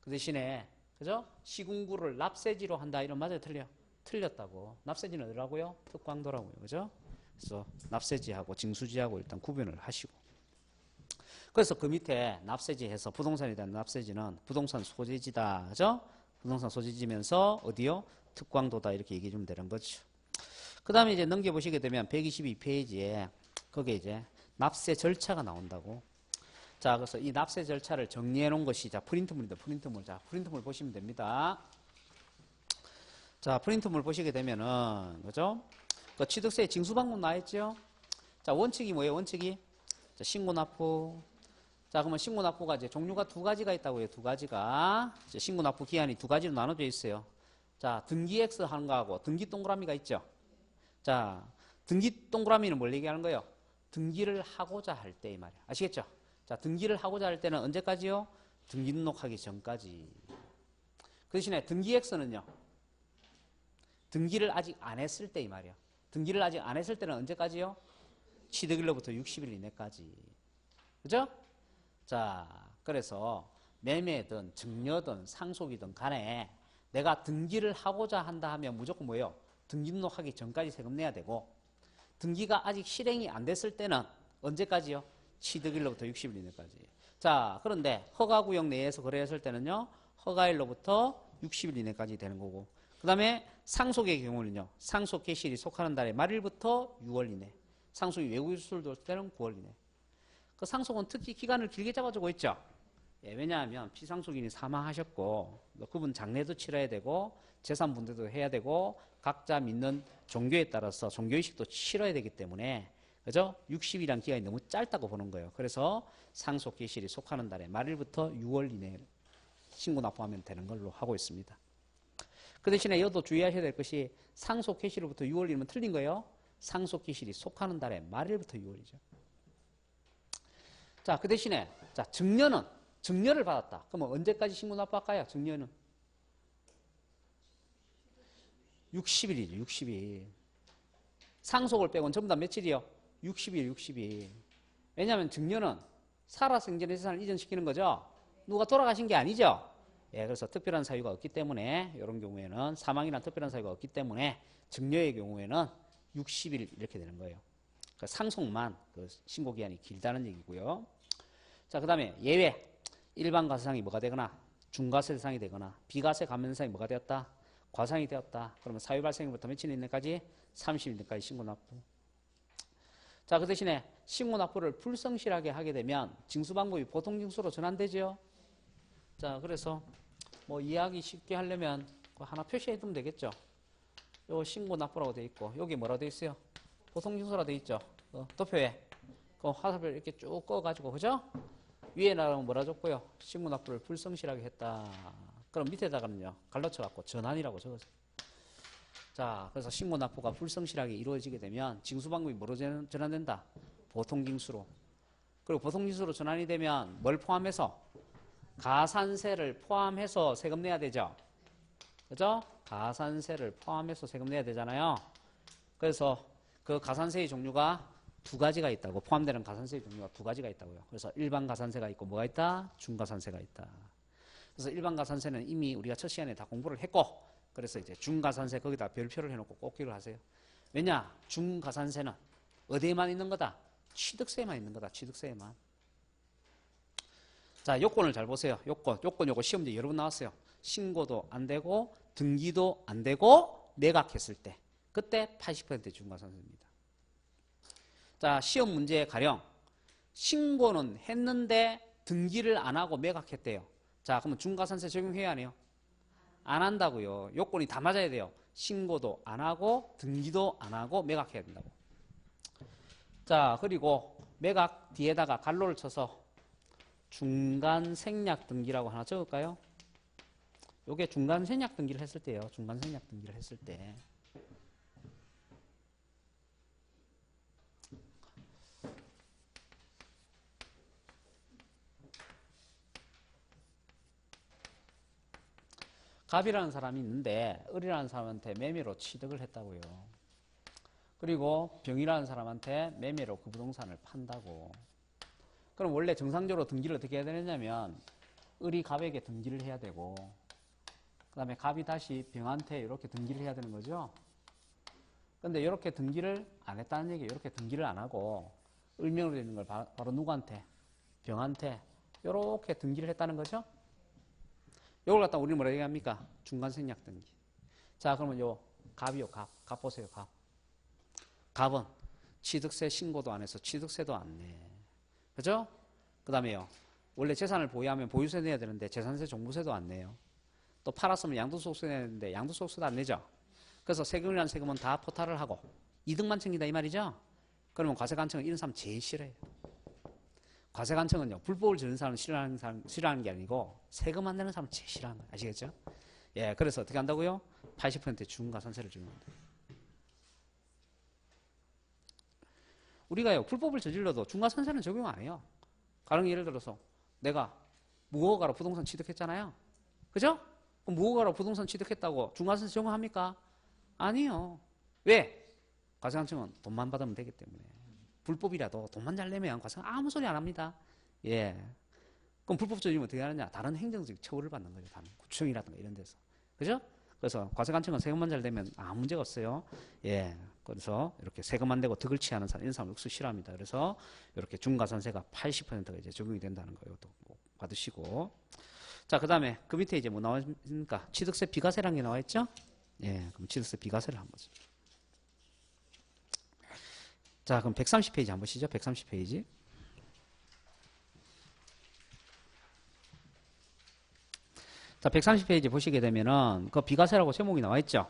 그 대신에 그죠? 시군구를 납세지로 한다 이런 맞아요 틀려? 틀렸다고. 납세지는 어디라고요? 특광도라고요. 그죠? 그래서 납세지하고 징수지하고 일단 구분을 하시고. 그래서 그 밑에 납세지 해서 부동산에 대한 납세지는 부동산 소재지다. 그죠? 부동산 소재지면서 어디요? 특광도다 이렇게 얘기해 주면 되는 거죠. 그 다음에 이제 넘겨보시게 되면 122페이지에 거기에 이제 납세 절차가 나온다고. 자, 그래서 이 납세 절차를 정리해 놓은 것이 자, 프린트물입니다. 프린트물. 자, 프린트물 보시면 됩니다. 자, 프린트물 보시게 되면은, 그죠? 그 취득세 징수 방법 나왔죠? 자, 원칙이 뭐예요? 원칙이? 자, 신고 납부. 자, 그러면 신고 납부가 이제 종류가 두 가지가 있다고요. 두 가지가. 이제 신고 납부 기한이 두 가지로 나눠져 있어요. 자, 등기 X 하는 거하고 등기 동그라미가 있죠? 자, 등기 동그라미는 뭘 얘기하는 거예요? 등기를 하고자 할 때 이 말이야. 아시겠죠? 자, 등기를 하고자 할 때는 언제까지요? 등기 등록하기 전까지. 그 대신에 등기 X는요? 등기를 아직 안 했을 때 이 말이야. 등기를 아직 안 했을 때는 언제까지요? 취득일로부터 60일 이내까지. 그죠? 자, 그래서 매매든 증여든 상속이든 간에 내가 등기를 하고자 한다 하면 무조건 뭐예요? 등기 등록하기 전까지 세금 내야 되고 등기가 아직 실행이 안 됐을 때는 언제까지요? 취득일로부터 60일 이내까지. 자, 그런데 허가구역 내에서 거래했을 때는요. 허가일로부터 60일 이내까지 되는 거고 그 다음에 상속의 경우는요. 상속 개시일이 속하는 달의 말일부터 6월 이내. 상속이 외국에 수출될 때는 9월 이내. 그 상속은 특히 기간을 길게 잡아주고 있죠. 예, 왜냐하면 피상속인이 사망하셨고 그분 장례도 치러야 되고 재산분배도 해야 되고 각자 믿는 종교에 따라서 종교의식도 치러야 되기 때문에 그죠? 60일이란 기간이 너무 짧다고 보는 거예요. 그래서 상속 개시일이 속하는 달의 말일부터 6월 이내에 신고 납부하면 되는 걸로 하고 있습니다. 그 대신에 여도 주의하셔야 될 것이 상속 개시일부터 6월이면 틀린 거예요. 상속 개시일이 속하는 달의 말일부터 6월이죠. 자, 그 대신에 자, 증여를 받았다. 그러면 언제까지 신고 납부할까요? 증여는 60일이죠. 60일. 상속을 빼고는 전부 다 며칠이요? 60일, 60일. 왜냐하면 증여는 살아서 생전의 재산을 이전시키는 거죠. 누가 돌아가신 게 아니죠. 예, 그래서 특별한 사유가 없기 때문에 이런 경우에는 사망이란 특별한 사유가 없기 때문에 증여의 경우에는 60일 이렇게 되는 거예요. 그러니까 상속만 그 신고기한이 길다는 얘기고요. 자, 그 다음에 예외. 일반 과세상이 뭐가 되거나 중과세 대상이 되거나 비과세 감면 대상이 뭐가 되었다? 과상이 되었다. 그러면 사유 발생일부터 며칠 이내까지? 30일 이내까지 신고 납부. 자, 그 대신에 신고 납부를 불성실하게 하게 되면 징수 방법이 보통 징수로 전환되죠. 자, 그래서 뭐 이해하기 쉽게 하려면 하나 표시해 두면 되겠죠. 요 신고 납부라고 돼 있고 여기 뭐라고 돼 있어요? 보통 징수라 돼 있죠. 도표에 그 화살표 이렇게 쭉 꺼가지고 그죠? 위에 나가면 뭐라 줬고요? 신고 납부를 불성실하게 했다. 그럼 밑에다가는요, 갈라쳐갖고 전환이라고 적으세요. 자, 그래서 신고 납부가 불성실하게 이루어지게 되면 징수 방법이 뭐로 전환된다? 보통징수로. 그리고 보통징수로 전환이 되면 뭘 포함해서? 가산세를 포함해서 세금 내야 되죠. 그죠? 가산세를 포함해서 세금 내야 되잖아요. 그래서 그 가산세의 종류가 두 가지가 있다고. 포함되는 가산세의 종류가 두 가지가 있다고요. 그래서 일반 가산세가 있고 뭐가 있다? 중가산세가 있다. 그래서 일반 가산세는 이미 우리가 첫 시간에 다 공부를 했고, 그래서 이제 중가산세 거기다 별표를 해놓고 꼭 기록을 하세요. 왜냐? 중가산세는 어디에만 있는 거다? 취득세에만 있는 거다. 취득세에만. 자, 요건을 잘 보세요. 요건 요거 시험지 여러 번 나왔어요. 신고도 안 되고 등기도 안 되고 매각했을 때, 그때 80% 중과산세입니다. 자, 시험 문제 가령 신고는 했는데 등기를 안 하고 매각했대요. 자, 그러면 중과산세 적용해야 하네요. 안 한다고요. 요건이 다 맞아야 돼요. 신고도 안 하고 등기도 안 하고 매각해야 된다고. 자, 그리고 매각 뒤에다가 갈로를 쳐서 중간 생략 등기라고 하나 적을까요? 요게 중간 생략 등기를 했을 때예요. 중간 생략 등기를 했을 때. 갑이라는 사람이 있는데 을이라는 사람한테 매매로 취득을 했다고요. 그리고 병이라는 사람한테 매매로 그 부동산을 판다고. 그럼 원래 정상적으로 등기를 어떻게 해야 되느냐면 을이 갑에게 등기를 해야 되고, 그 다음에 갑이 다시 병한테 이렇게 등기를 해야 되는 거죠. 근데 이렇게 등기를 안 했다는 얘기예요. 이렇게 등기를 안 하고 을명으로 되는 걸 바로 누구한테? 병한테 이렇게 등기를 했다는 거죠. 이걸 갖다 우리는 뭐라 얘기합니까? 중간생략 등기. 자, 그러면 요 갑이요. 갑 보세요. 갑은 취득세 신고도 안 해서 취득세도 안 내. 그죠? 그 다음에요. 원래 재산을 보유하면 보유세 내야 되는데 재산세 종부세도 안 내요. 또 팔았으면 양도소득세 내야 되는데 양도소득세도 안 내죠. 그래서 세금이라는 세금은 다 포탈을 하고 이득만 챙긴다 이 말이죠. 그러면 과세관청은 이런 사람 제일 싫어해요. 과세관청은요, 불법을 저지른 사람을 싫어하는 게 아니고 세금 안 내는 사람을 제일 싫어하는 거예요. 아시겠죠? 예, 그래서 어떻게 한다고요? 80% 중과산세를 적용한다. 우리가요, 불법을 저질러도 중과산세는 적용 안 해요. 가령 예를 들어서 내가 무허가로 부동산 취득했잖아요. 그죠? 그럼 무허가로 부동산 취득했다고 중과산세 적용합니까? 아니요. 왜? 과세관청은 돈만 받으면 되기 때문에. 불법이라도 돈만 잘 내면 과세관 아무 소리 안 합니다. 예. 그럼 불법 저지르면 어떻게 하느냐? 다른 행정적 처벌을 받는 거죠. 다른 구청이라든가 이런 데서. 그죠? 그래서 과세관청은 세금만 잘 내면 아무 문제가 없어요. 예. 그래서 이렇게 세금 안 내고 득을 취하는 사람, 이런 사람 육수 싫어합니다. 그래서 이렇게 중과산세가 80%가 이제 적용이 된다는 거예요. 또 받으시고. 자, 그 다음에 그 밑에 이제 뭐 나와 있습니까? 취득세 비과세라는 게 나와 있죠? 예. 그럼 취득세 비과세를 한번 보죠. 자, 그럼 130페이지 한번 보시죠. 130페이지. 자, 130페이지 보시게 되면은 그 비과세라고 제목이 나와 있죠.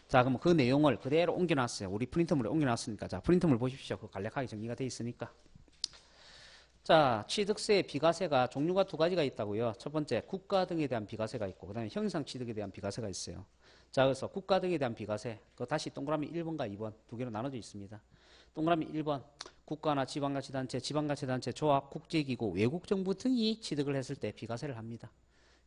자, 그럼 그 내용을 그대로 옮겨놨어요. 우리 프린터물에 옮겨놨으니까. 자, 프린터물 보십시오. 그 간략하게 정리가 되어 있으니까. 자, 취득세 비과세가 종류가 두 가지가 있다고요. 첫 번째, 국가 등에 대한 비과세가 있고, 그 다음에 형상 취득에 대한 비과세가 있어요. 자, 그래서 국가 등에 대한 비과세, 그거 다시 동그라미 1번과 2번 두 개로 나눠져 있습니다. 동그라미 1번, 국가나 지방자치단체, 지방자치단체, 조합, 국제기구, 외국정부 등이 취득을 했을 때 비과세를 합니다.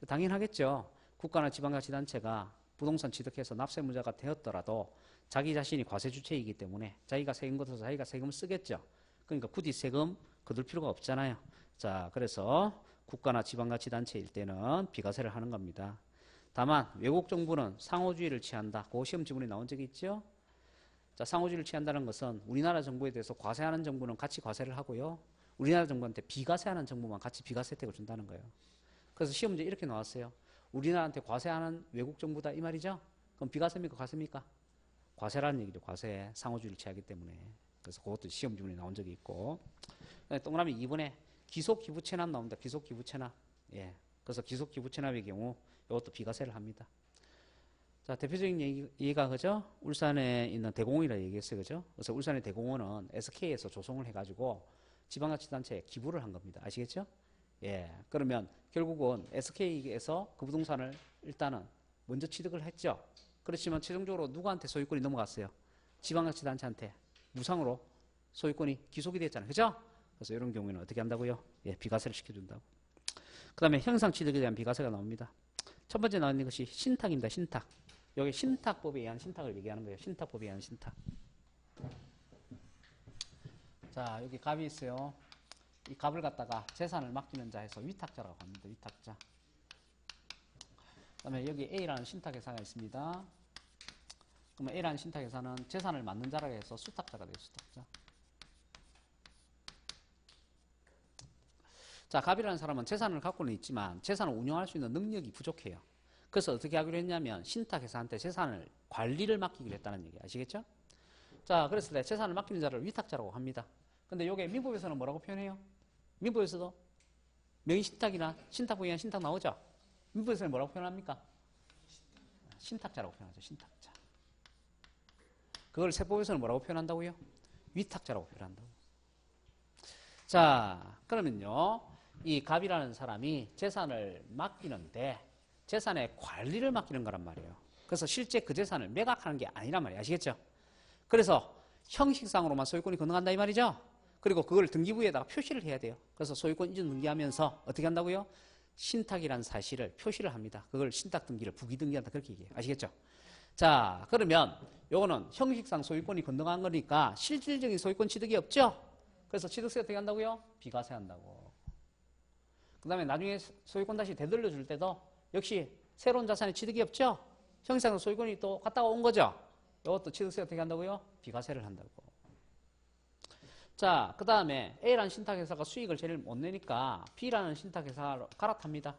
당연하겠죠. 국가나 지방자치단체가 부동산 취득해서 납세무자가 되었더라도 자기 자신이 과세주체이기 때문에 자기가 세금 걷어서 자기가 세금을 쓰겠죠. 그러니까 굳이 세금 거둘 필요가 없잖아요. 자, 그래서 국가나 지방자치단체일 때는 비과세를 하는 겁니다. 다만 외국 정부는 상호주의를 취한다. 그 시험 지문에 나온 적이 있죠. 자, 상호주의를 취한다는 것은 우리나라 정부에 대해서 과세하는 정부는 같이 과세를 하고요. 우리나라 정부한테 비과세하는 정부만 같이 비과세 혜택을 준다는 거예요. 그래서 시험 문제 이렇게 나왔어요. 우리나라한테 과세하는 외국 정부다 이 말이죠. 그럼 비과세입니까? 과세입니까? 과세라는 얘기죠. 과세. 상호주의를 취하기 때문에. 그래서 그것도 시험 지문에 나온 적이 있고. 동그라미 2번에 기속기부채납 나옵니다. 기속기부채납. 예. 그래서 기속기부채납의 경우 이것도 비과세를 합니다. 자, 대표적인 얘기가 그죠? 울산에 있는 대공원이라 얘기했어요. 그죠? 그래서 울산의 대공원은 SK에서 조성을 해가지고 지방자치단체에 기부를 한 겁니다. 아시겠죠? 예. 그러면 결국은 SK에서 그 부동산을 일단은 먼저 취득을 했죠. 그렇지만 최종적으로 누구한테 소유권이 넘어갔어요? 지방자치단체한테 무상으로 소유권이 기속이 됐잖아요. 그죠? 그래서 이런 경우에는 어떻게 한다고요? 예, 비과세를 시켜준다고. 그 다음에 형상취득에 대한 비과세가 나옵니다. 첫 번째 나오는 것이 신탁입니다. 신탁. 여기 신탁법에 의한 신탁을 얘기하는 거예요. 신탁법에 의한 신탁. 자, 여기 갑이 있어요. 이 갑을 갖다가 재산을 맡기는 자 해서 위탁자라고 합니다. 위탁자. 그 다음에 여기 A라는 신탁회사가 있습니다. 그러면 A라는 신탁회사는 재산을 맡는 자라고 해서 수탁자가 돼요. 수탁자. 자, 갑이라는 사람은 재산을 갖고는 있지만 재산을 운영할 수 있는 능력이 부족해요. 그래서 어떻게 하기로 했냐면 신탁회사한테 재산을 관리를 맡기기로 했다는 얘기 아시겠죠? 자, 그랬을 때 재산을 맡기는 자를 위탁자라고 합니다. 근데 요게 민법에서는 뭐라고 표현해요? 민법에서도 명의신탁이나 신탁법에 의한 신탁 나오죠? 민법에서는 뭐라고 표현합니까? 신탁자라고 표현하죠. 신탁자. 그걸 세법에서는 뭐라고 표현한다고요? 위탁자라고 표현한다고. 자, 그러면요. 이 갑이라는 사람이 재산을 맡기는데 재산의 관리를 맡기는 거란 말이에요. 그래서 실제 그 재산을 매각하는 게 아니란 말이에요. 아시겠죠? 그래서 형식상으로만 소유권이 건너간다 이 말이죠. 그리고 그걸 등기부에다가 표시를 해야 돼요. 그래서 소유권 이전 등기하면서 어떻게 한다고요? 신탁이라는 사실을 표시를 합니다. 그걸 신탁 등기를 부기 등기한다 그렇게 얘기해요. 아시겠죠? 자, 그러면 요거는 형식상 소유권이 건너간 거니까 실질적인 소유권 취득이 없죠? 그래서 취득세 어떻게 한다고요? 비과세 한다고. 그 다음에 나중에 소유권 다시 되돌려줄 때도 역시 새로운 자산의 취득이 없죠? 형식상 소유권이 또 갔다가 온 거죠? 이것도 취득세 어떻게 한다고요? 비과세를 한다고. 자, 그 다음에 A라는 신탁회사가 수익을 제일 못 내니까 B라는 신탁회사로 갈아탑니다.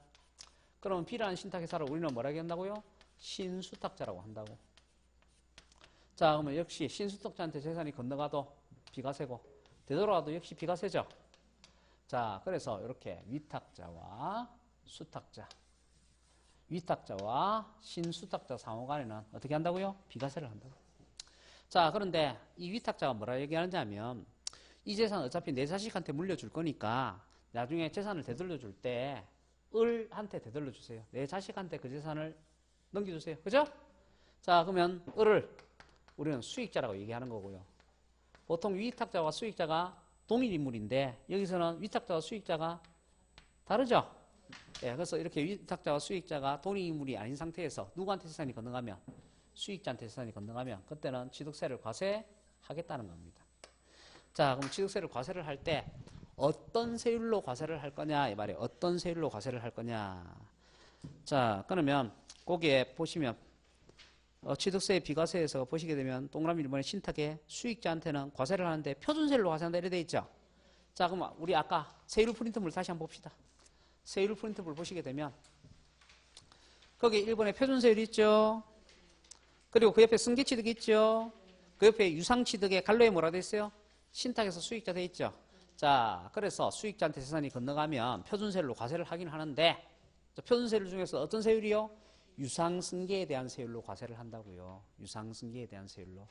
그러면 B라는 신탁회사를 우리는 뭐라고 한다고요? 신수탁자라고 한다고. 자, 그러면 역시 신수탁자한테 재산이 건너가도 비과세고 되돌아가도 역시 비과세죠. 자, 그래서 이렇게 위탁자와 수탁자, 위탁자와 신수탁자 상호간에는 어떻게 한다고요? 비과세를 한다고. 자, 그런데 이 위탁자가 뭐라 얘기하는지 하면 이 재산 어차피 내 자식한테 물려줄 거니까 나중에 재산을 되돌려줄 때 을한테 되돌려주세요. 내 자식한테 그 재산을 넘겨주세요. 그죠? 자, 그러면 을을 우리는 수익자라고 얘기하는 거고요. 보통 위탁자와 수익자가 동일 인물인데 여기서는 위탁자와 수익자가 다르죠? 예, 그래서 이렇게 위탁자와 수익자가 동일 인물이 아닌 상태에서 누구한테 재산이 건너가면 수익자한테 재산이 건너가면 그때는 취득세를 과세하겠다는 겁니다. 자, 그럼 취득세를 과세를 할 때 어떤 세율로 과세를 할 거냐 이 말이에요. 어떤 세율로 과세를 할 거냐. 자, 그러면 거기에 보시면 취득세 비과세에서 보시게 되면 동그라미 1번에 신탁에 수익자한테는 과세를 하는데 표준세율로 과세한다 이렇게 돼 있죠. 자, 그럼 우리 아까 세율 프린트물 다시 한번 봅시다. 세율 프린트물 보시게 되면 거기 1번에 표준세율 있죠. 그리고 그 옆에 승계취득 있죠. 그 옆에 유상취득에 갈로에 뭐라 돼 있어요? 신탁에서 수익자 돼 있죠. 자, 그래서 수익자한테 재산이 건너가면 표준세율로 과세를 하긴 하는데 표준세율 중에서 어떤 세율이요? 유상승계에 대한 세율로 과세를 한다고요. 유상승계에 대한 세율로.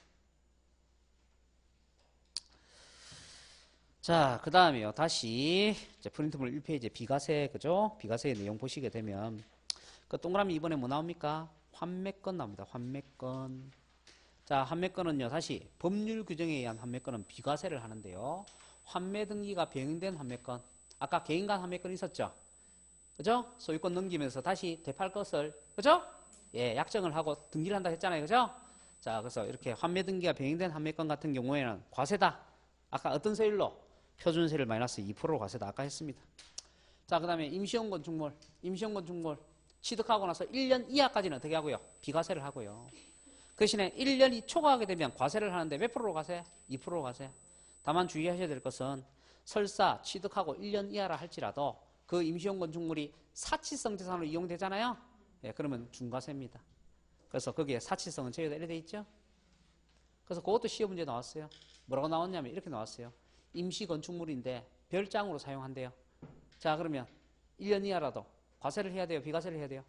자, 그 다음에요. 다시 프린트물 1페이지 비과세, 그죠? 비과세의 내용 보시게 되면 그 동그라미 이번에 뭐 나옵니까? 환매권 나옵니다. 환매권. 자, 환매권은요. 다시 법률 규정에 의한 환매권은 비과세를 하는데요. 환매 등기가 병행된 환매권. 아까 개인 간 환매권 있었죠? 그죠? 소유권 넘기면서 다시 되팔 것을, 그죠? 예, 약정을 하고 등기를 한다 했잖아요. 그죠? 자, 그래서 이렇게 환매 등기가 병행된 환매권 같은 경우에는 과세다. 아까 어떤 세율로? 표준세율 마이너스 2%로 과세다. 아까 했습니다. 자, 그 다음에 임시용 건축물. 임시용 건축물 취득하고 나서 1년 이하까지는 어떻게 하고요? 비과세를 하고요. 그 대신에 1년이 초과하게 되면 과세를 하는데 몇 프로로 과세? 2%로 과세. 다만 주의하셔야 될 것은 설사 취득하고 1년 이하라 할지라도 그 임시용 건축물이 사치성 재산으로 이용되잖아요. 예, 그러면 중과세입니다. 그래서 거기에 사치성은 제외다 이렇게 돼 있죠. 그래서 그것도 시험 문제 나왔어요. 뭐라고 나왔냐면 이렇게 나왔어요. 임시 건축물인데 별장으로 사용한대요. 자, 그러면 1년 이하라도 과세를 해야 돼요? 비과세를 해야 돼요?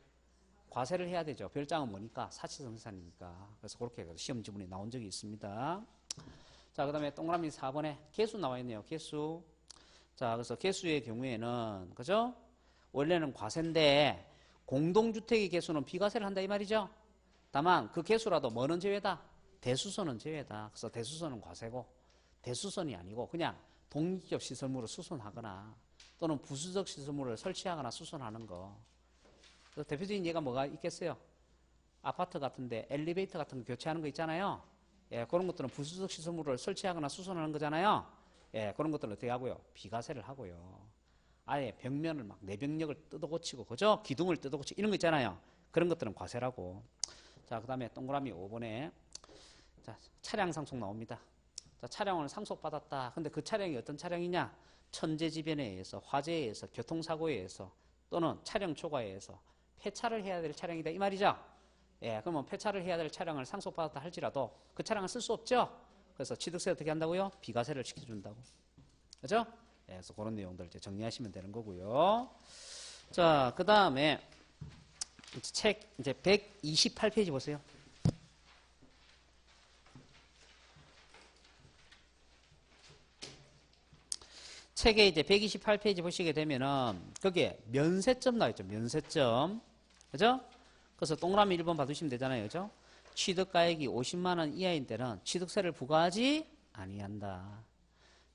과세를 해야 되죠. 별장은 뭐니까? 사치성 재산이니까. 그래서 그렇게 시험 지문에 나온 적이 있습니다. 자, 그 다음에 동그라미 4번에 개수 나와 있네요. 개수. 자, 그래서 개수의 경우에는, 그죠? 원래는 과세인데, 공동주택의 개수는 비과세를 한다 이 말이죠? 다만, 그 개수라도 뭐는 제외다? 대수선은 제외다. 그래서 대수선은 과세고, 대수선이 아니고, 그냥 독립적 시설물을 수선하거나, 또는 부수적 시설물을 설치하거나 수선하는 거. 그래서 대표적인 예가 뭐가 있겠어요? 아파트 같은데 엘리베이터 같은 거 교체하는 거 있잖아요. 예, 그런 것들은 부수적 시설물을 설치하거나 수선하는 거잖아요. 예, 그런 것들은 어떻게 하고요? 비과세를 하고요. 아예 벽면을 막 내벽력을 뜯어고치고, 그죠? 기둥을 뜯어고치고 이런 거 있잖아요. 그런 것들은 과세라고. 자, 그 다음에 동그라미 5번에 자, 차량 상속 나옵니다. 자, 차량을 상속받았다. 근데 그 차량이 어떤 차량이냐? 천재지변에 의해서, 화재에 의해서, 교통사고에 의해서, 또는 차량 초과에 의해서 폐차를 해야 될 차량이다 이 말이죠. 예, 그러면 폐차를 해야 될 차량을 상속받았다 할지라도 그 차량을 쓸 수 없죠. 그래서 취득세 어떻게 한다고요? 비과세를 시켜준다고. 그죠? 예, 그래서 그런 내용들 이제 정리하시면 되는 거고요. 자, 그 다음에 책 이제 128페이지 보세요. 책에 이제 128페이지 보시게 되면은 거기에 면세점 나와있죠. 면세점. 그죠? 그래서 동그라미 1번 봐두시면 되잖아요. 그죠? 취득가액이 50만원 이하인 때는 취득세를 부과하지 아니한다.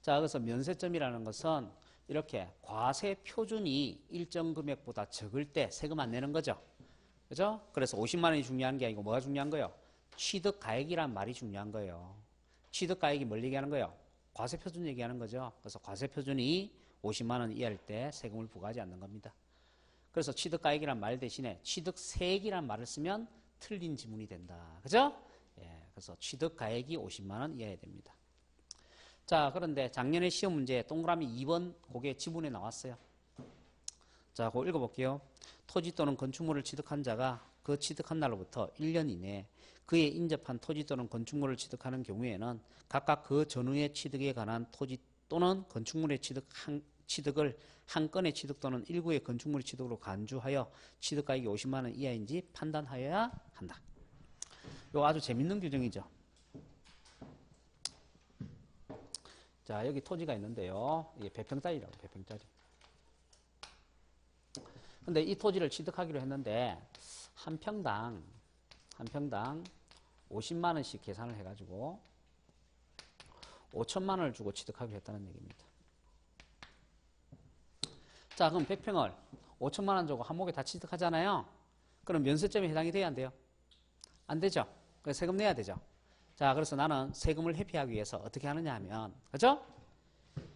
자, 그래서 면세점이라는 것은 이렇게 과세 표준이 일정 금액보다 적을 때 세금 안 내는 거죠. 그죠? 그래서 50만원이 중요한 게 아니고 뭐가 중요한 거예요? 취득가액이란 말이 중요한 거예요. 취득가액이 뭘 얘기하는 거예요? 과세 표준 얘기하는 거죠. 그래서 과세 표준이 50만원 이하일 때 세금을 부과하지 않는 겁니다. 그래서 취득가액이란 말 대신에 취득세액이란 말을 쓰면 틀린 지문이 된다. 그죠? 예, 그래서 취득가액이 50만원 이하여야 됩니다. 자, 그런데 작년에 시험 문제 동그라미 2번 그게 지문에 나왔어요. 자, 그거 읽어볼게요. 토지 또는 건축물을 취득한 자가 그 취득한 날로부터 1년 이내에 그에 인접한 토지 또는 건축물을 취득하는 경우에는 각각 그 전후의 취득에 관한 토지 또는 건축물의 취득을 한 건의 취득 또는 일구의 건축물의 취득으로 간주하여 취득가액이 50만원 이하인지 판단하여야 한다. 이거 아주 재밌는 규정이죠. 자, 여기 토지가 있는데요. 이게 배평짜리라고, 배평짜리. 근데 이 토지를 취득하기로 했는데 한 평당 50만원씩 계산을 해가지고 5천만원을 주고 취득하기로 했다는 얘기입니다. 자, 그럼 100평을 5천만원 주고 한 목에 다 취득하잖아요. 그럼 면세점에 해당이 돼야 안 돼요? 안 되죠. 그래서 세금 내야 되죠. 자, 그래서 나는 세금을 회피하기 위해서 어떻게 하느냐 하면, 그죠?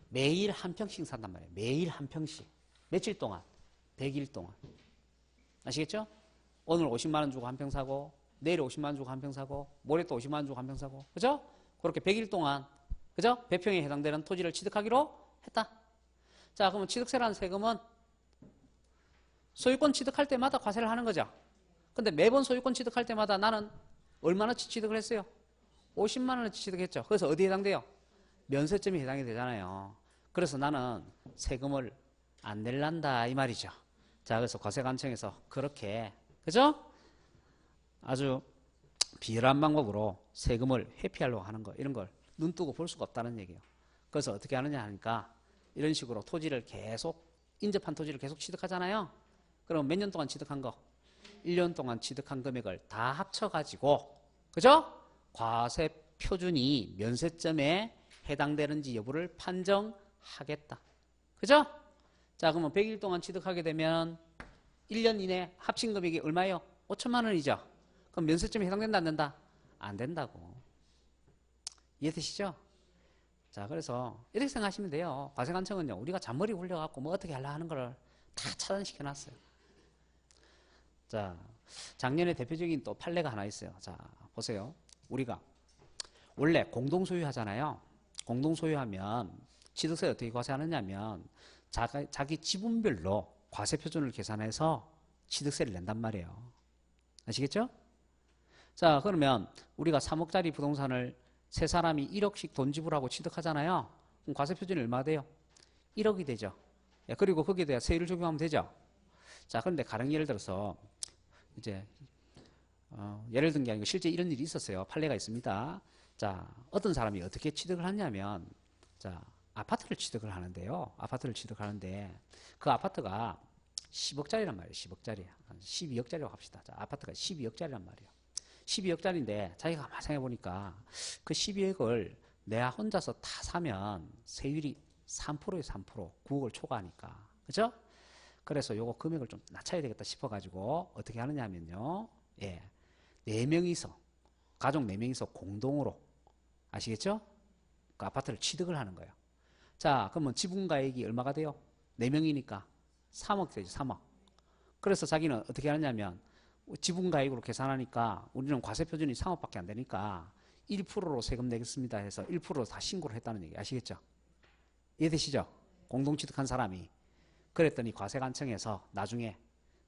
매일 한 평씩 산단 말이에요. 매일 한 평씩. 며칠 동안? 100일 동안. 아시겠죠? 오늘 50만원 주고 한 평 사고, 내일 50만원 주고 한 평 사고, 모레 또 50만원 주고 한 평 사고, 그죠? 그렇게 100일 동안, 그죠? 100평에 해당되는 토지를 취득하기로 했다. 자, 그러면 취득세라는 세금은 소유권 취득할 때마다 과세를 하는 거죠. 근데 매번 소유권 취득할 때마다 나는 얼마나치 취득을 했어요? 50만원어치 취득했죠. 그래서 어디에 해당돼요? 면세점이 해당이 되잖아요. 그래서 나는 세금을 안 낼란다 이 말이죠. 자, 그래서 과세관청에서 그렇게, 그죠? 아주 비열한 방법으로 세금을 회피하려고 하는 거, 이런 걸 눈 뜨고 볼 수가 없다는 얘기예요. 그래서 어떻게 하느냐 하니까 이런 식으로 토지를 계속, 인접한 토지를 계속 취득하잖아요. 그럼 몇 년 동안 취득한 거? 1년 동안 취득한 금액을 다 합쳐가지고, 그죠? 과세 표준이 면세점에 해당되는지 여부를 판정하겠다. 그죠? 자, 그러면 100일 동안 취득하게 되면 1년 이내 합친 금액이 얼마예요? 5천만 원이죠. 그럼 면세점에 해당된다 안 된다? 안 된다고. 이해되시죠? 자, 그래서 이렇게 생각하시면 돼요. 과세관청은요, 우리가 잔머리 굴려갖고 뭐 어떻게 하려 하는 걸 다 차단시켜 놨어요. 자, 작년에 대표적인 또 판례가 하나 있어요. 자, 보세요. 우리가 원래 공동소유 하잖아요. 공동소유하면 취득세 어떻게 과세하느냐면 자기 지분별로 과세표준을 계산해서 취득세를 낸단 말이에요. 아시겠죠? 자, 그러면 우리가 3억짜리 부동산을 세 사람이 1억씩 돈 지불하고 취득하잖아요. 그럼 과세표준이 얼마 돼요? 1억이 되죠. 그리고 거기에 대해 세율을 적용하면 되죠. 자, 그런데 가령 예를 들어서 이제 예를 든 게 아니고 실제 이런 일이 있었어요. 판례가 있습니다. 자, 어떤 사람이 어떻게 취득을 하냐면, 자, 아파트를 취득을 하는데요. 아파트를 취득하는데 그 아파트가 10억짜리란 말이에요. 10억짜리. 12억짜리라고 합시다. 자, 아파트가 12억짜리란 말이에요. 12억짜리인데 자기가 가만 생각해보니까 그 12억을 내가 혼자서 다 사면 세율이 3%에요. 3%. 9억을 초과하니까. 그죠? 그래서 요거 금액을 좀 낮춰야 되겠다 싶어가지고 어떻게 하느냐 하면요. 예. 4명이서, 가족 4명이서 공동으로, 아시겠죠? 그 아파트를 취득을 하는 거예요. 자, 그러면 지분가액이 얼마가 돼요? 4명이니까 3억 되죠. 3억. 그래서 자기는 어떻게 하느냐면 지분가액으로 계산하니까 우리는 과세표준이 3억밖에 안 되니까 1%로 세금 내겠습니다 해서 1%로 다 신고를 했다는 얘기 아시겠죠? 이해되시죠? 공동취득한 사람이. 그랬더니 과세관청에서 나중에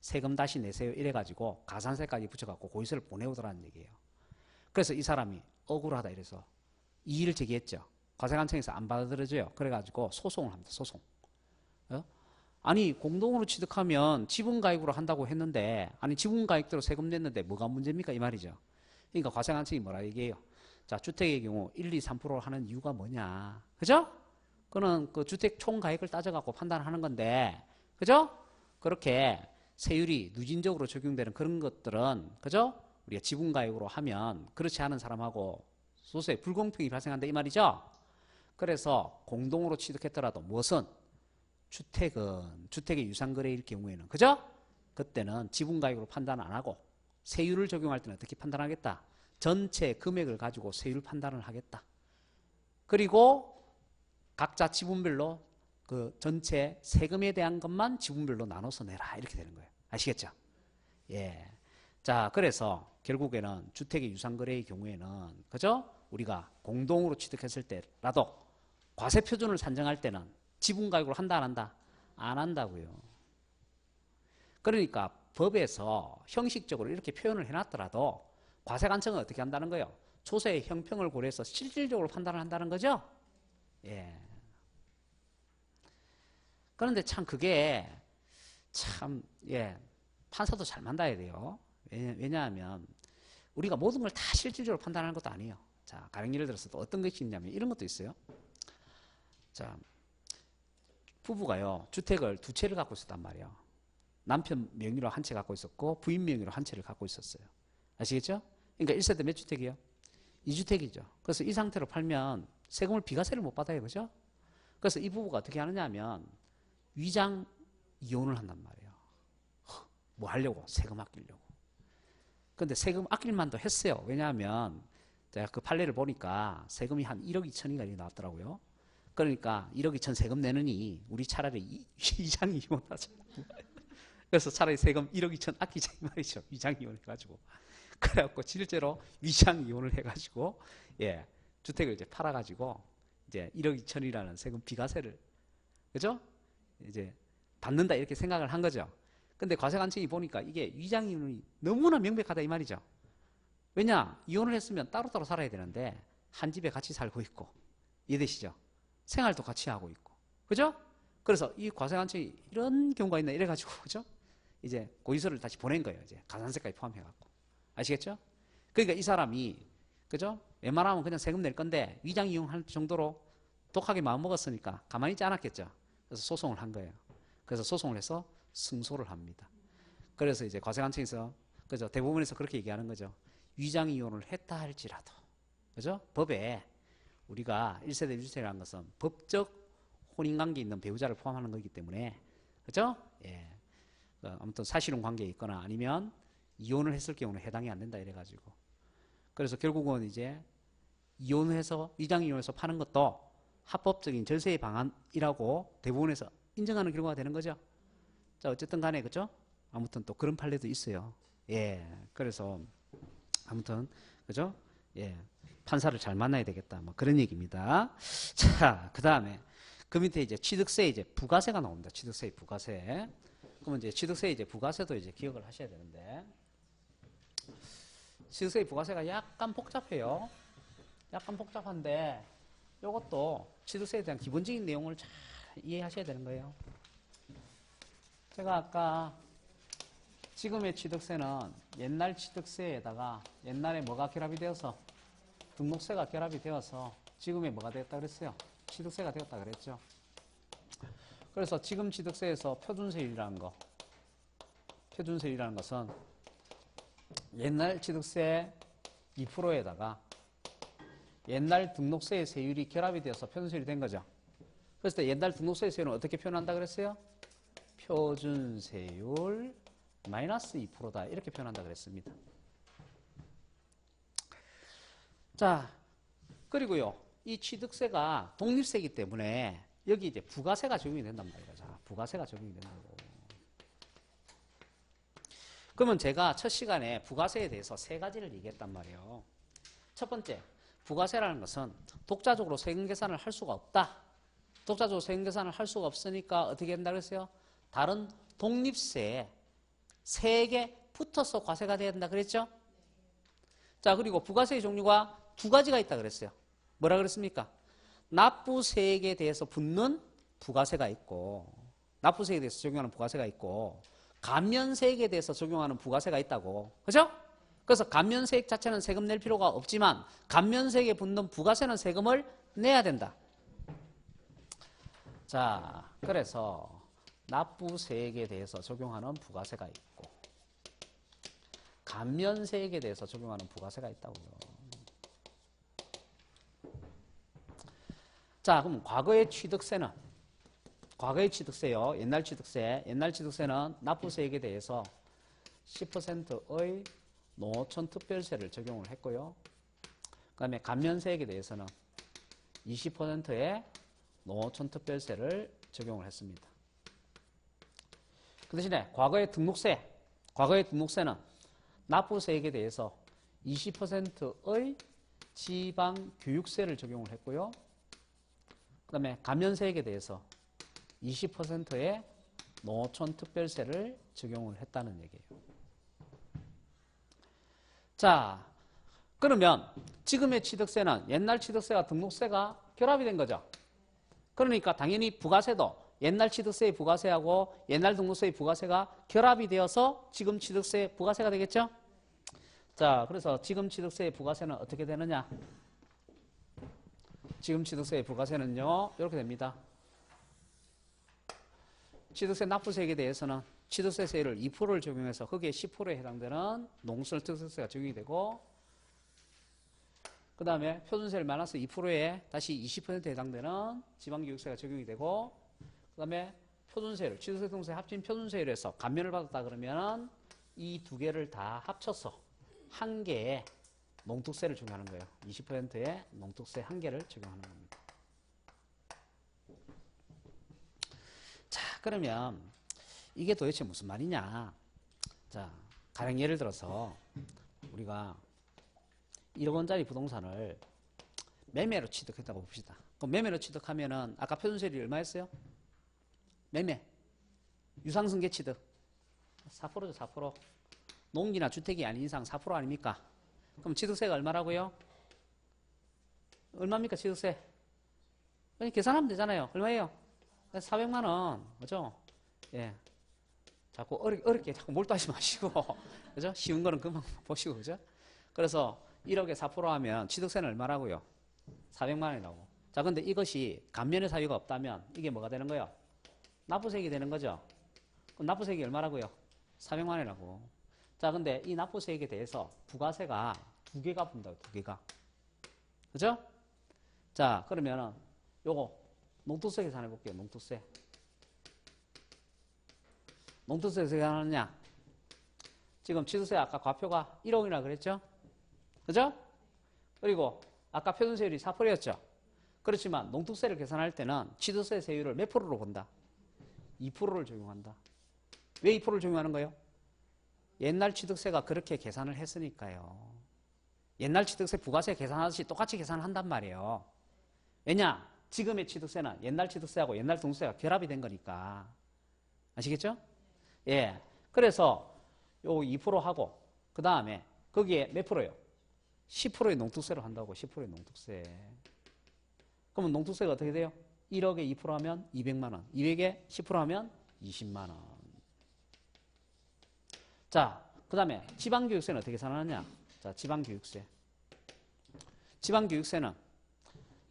세금 다시 내세요 이래가지고 가산세까지 붙여갖고 고의세를 보내오더라는 얘기예요. 그래서 이 사람이 억울하다 이래서 이의를 제기했죠. 과세관청에서 안 받아들여줘요. 그래가지고 소송을 합니다. 소송. 아니 공동으로 취득하면 지분가액으로 한다고 했는데 아니 지분가액대로 세금 냈는데 뭐가 문제입니까 이 말이죠. 그러니까 과세관청이 뭐라 얘기해요. 자, 주택의 경우 1, 2, 3%를 하는 이유가 뭐냐. 그죠? 그는 그 주택 총가액을 따져갖고 판단하는 건데, 그죠? 그렇게 세율이 누진적으로 적용되는 그런 것들은, 그죠? 우리가 지분가액으로 하면 그렇지 않은 사람하고 소수의 불공평이 발생한다 이 말이죠. 그래서 공동으로 취득했더라도 무엇은 주택의 유상거래일 경우에는, 그죠? 그때는 지분가액으로 판단 안 하고 세율을 적용할 때는 어떻게 판단하겠다? 전체 금액을 가지고 세율 판단을 하겠다. 그리고 각자 지분별로 그 전체 세금에 대한 것만 지분별로 나눠서 내라 이렇게 되는 거예요. 아시겠죠? 예. 자, 그래서 결국에는 주택의 유상거래의 경우에는 그죠? 우리가 공동으로 취득했을 때라도 과세 표준을 산정할 때는 지분가액으로 한다 안 한다? 안 한다고요. 그러니까 법에서 형식적으로 이렇게 표현을 해놨더라도 과세관청은 어떻게 한다는 거예요? 조세의 형평을 고려해서 실질적으로 판단을 한다는 거죠? 예. 그런데 참 그게 참, 예, 판사도 잘 만나야 돼요. 왜냐하면 우리가 모든 걸 다 실질적으로 판단하는 것도 아니에요. 자, 가령 예를 들어서 또 어떤 것이 있냐면 이런 것도 있어요. 자, 부부가요, 주택을 2채를 갖고 있었단 말이에요. 남편 명의로 한 채 갖고 있었고 부인 명의로 한 채를 갖고 있었어요. 아시겠죠? 그러니까 1세대 몇 주택이에요? 2주택이죠. 그래서 이 상태로 팔면 세금을 비과세를 못 받아요. 그죠? 그래서 이 부부가 어떻게 하느냐 하면 위장 이혼을 한단 말이에요. 뭐 하려고? 세금 아끼려고. 근데 세금 아낄 만도 했어요. 왜냐하면 제가 그 판례를 보니까 세금이 한 1억 2천인가 이렇게 나왔더라고요. 그러니까 1억 2천 세금 내느니 우리 차라리 위장 이혼하자. 그래서 차라리 세금 1억 2천 아끼자 이 말이죠. 위장 이혼 해가지고. 그래갖고 실제로 위장 이혼을 해가지고 예, 주택을 이제 팔아가지고 이제 1억 2천이라는 세금 비과세를 그죠? 이제 받는다 이렇게 생각을 한 거죠. 근데 과세관청이 보니까 이게 위장 이혼이 너무나 명백하다 이 말이죠. 왜냐? 이혼을 했으면 따로따로 살아야 되는데 한 집에 같이 살고 있고 이해되시죠? 생활도 같이 하고 있고 그죠? 그래서 이 과세관청이 이런 경우가 있나 이래가지고 그죠? 이제 고의서를 다시 보낸 거예요. 이제 가산세까지 포함해갖고 아시겠죠? 그러니까 이 사람이 그죠? 웬만하면 그냥 세금 낼 건데 위장 이용할 정도로 독하게 마음먹었으니까 가만히 있지 않았겠죠. 그래서 소송을 한 거예요. 그래서 소송을 해서 승소를 합니다. 그래서 이제 과세관청에서 그죠? 대부분에서 그렇게 얘기하는 거죠. 위장 이혼을 했다 할지라도 그죠? 법에 우리가 1세대 1주택이라는 것은 법적 혼인관계 있는 배우자를 포함하는 거기 때문에 그죠? 예. 아무튼 사실혼 관계에 있거나 아니면 이혼을 했을 경우는 해당이 안 된다 이래가지고 그래서 결국은 이제 이혼해서 위장 이혼해서 파는 것도 합법적인 절세의 방안이라고 대부분에서 인정하는 결과가 되는 거죠. 자, 어쨌든 간에 그죠? 아무튼 또 그런 판례도 있어요. 예. 그래서 아무튼 그죠? 예. 판사를 잘 만나야 되겠다. 뭐 그런 얘기입니다. 자, 그다음에 그 밑에 이제 취득세 이제 부가세가 나옵니다. 취득세의 부가세. 그러면 이제 취득세 이제 부가세도 이제 기억을 하셔야 되는데 취득세의 부가세가 약간 복잡해요. 약간 복잡한데 이것도 취득세에 대한 기본적인 내용을 잘 이해하셔야 되는 거예요. 제가 아까 지금의 취득세는 옛날 취득세에다가 옛날에 뭐가 결합이 되어서 등록세가 결합이 되어서 지금의 뭐가 되었다 그랬어요? 취득세가 되었다 그랬죠. 그래서 지금 취득세에서 표준세율이라는 거, 표준세율이라는 것은 옛날 취득세 2%에다가 옛날 등록세의 세율이 결합이 되어서 표준세율이 된 거죠. 그래서 옛날 등록세의 세율은 어떻게 표현한다 그랬어요? 표준세율 마이너스 2%다 이렇게 표현한다 그랬습니다. 자, 그리고요, 이 취득세가 독립세이기 때문에 여기 이제 부가세가 적용이 된단 말이에요. 자, 부가세가 적용이 된다고. 그러면 제가 첫 시간에 부가세에 대해서 세 가지를 얘기했단 말이에요. 첫 번째, 부가세라는 것은 독자적으로 세금 계산을 할 수가 없다. 독자적으로 세금 계산을 할 수가 없으니까 어떻게 된다 그랬어요? 다른 독립세 3개 붙어서 과세가 돼야 된다 그랬죠? 자, 그리고 부가세의 종류가 2가지가 있다 그랬어요. 뭐라 그랬습니까? 납부세액에 대해서 붙는 부가세가 있고, 납부세액에 대해서 적용하는 부가세가 있고, 감면세액에 대해서 적용하는 부가세가 있다고. 그죠? 그래서 감면세액 자체는 세금 낼 필요가 없지만 감면세액에 붙는 부가세는 세금을 내야 된다. 자, 그래서 납부세액에 대해서 적용하는 부가세가 있고 감면세액에 대해서 적용하는 부가세가 있다고요. 자, 그럼 과거의 취득세요. 옛날 취득세는 납부세액에 대해서 10%의 농어촌 특별세를 적용을 했고요. 그 다음에 감면세액에 대해서는 20%의 농어촌 특별세를 적용을 했습니다. 그 대신에 과거의 등록세는 납부세액에 대해서 20%의 지방교육세를 적용을 했고요. 그 다음에 감면세액에 대해서 20%의 농어촌 특별세를 적용을 했다는 얘기예요. 자, 그러면 지금의 취득세는 옛날 취득세와 등록세가 결합이 된 거죠. 그러니까 당연히 부가세도 옛날 취득세의 부가세하고 옛날 등록세의 부가세가 결합이 되어서 지금 취득세의 부가세가 되겠죠? 자, 그래서 지금 취득세의 부가세는 어떻게 되느냐? 지금 취득세의 부가세는요, 이렇게 됩니다. 취득세 납부세액에 대해서는 취득세 세율을 2%를 적용해서 거기에 10%에 해당되는 농수를 특세가 적용이 되고, 그 다음에 표준세율 마이너스 2%에 다시 20%에 해당되는 지방교육세가 적용이 되고, 그 다음에 표준세율, 취득세 등록세 합친 표준세율에서 감면을 받았다 그러면 이 두 개를 다 합쳐서 한 개의 농특세를 적용하는 거예요. 20%의 농특세 한 개를 적용하는 겁니다. 자, 그러면 이게 도대체 무슨 말이냐? 자, 가령 예를 들어서 우리가 1억 원짜리 부동산을 매매로 취득했다고 봅시다. 그럼 매매로 취득하면은 아까 표준세율이 얼마였어요? 매매. 유상승계 취득. 4%죠, 4%. 농지나 주택이 아닌 이상 4% 아닙니까? 그럼 취득세가 얼마라고요? 얼마입니까, 취득세? 계산하면 되잖아요. 얼마예요? 400만 원. 그죠? 예. 자꾸 어렵게 자꾸 몰두하지 마시고. 그죠? 쉬운 거는 금방 보시고. 그죠? 그래서 1억에 4% 하면 취득세는 얼마라고요? 400만 원이라고. 자, 근데 이것이 감면의 사유가 없다면 이게 뭐가 되는 거예요? 납부세액이 되는 거죠. 그럼 납부세액이 얼마라고요? 400만 원이라고. 자, 근데 이 납부세액에 대해서 부가세가 2개가 분다고, 2개가. 그죠? 자, 그러면은 요거 농특세 계산해 볼게요. 농특세. 농특세 계산하느냐? 지금 취득세 아까 과표가 1억이라 그랬죠? 그죠? 그리고 아까 표준세율이 4%였죠? 그렇지만 농특세를 계산할 때는 취득세 세율을 몇 프로로 본다? 2%를 적용한다. 왜 2%를 적용하는 거예요? 옛날 취득세가 그렇게 계산을 했으니까요. 옛날 취득세 부가세 계산하듯이 똑같이 계산을 한단 말이에요. 왜냐? 지금의 취득세는 옛날 취득세하고 옛날 등록세가 결합이 된 거니까. 아시겠죠? 예. 그래서 요 2%하고 그 다음에 거기에 몇 프로요? 10%의 농특세를 한다고. 10%의 농특세. 그러면 농특세가 어떻게 돼요? 1억에 2% 하면 200만 원. 200에 10% 하면 20만 원. 자, 그 다음에 지방교육세는 어떻게 계산하느냐? 자, 지방교육세. 지방교육세는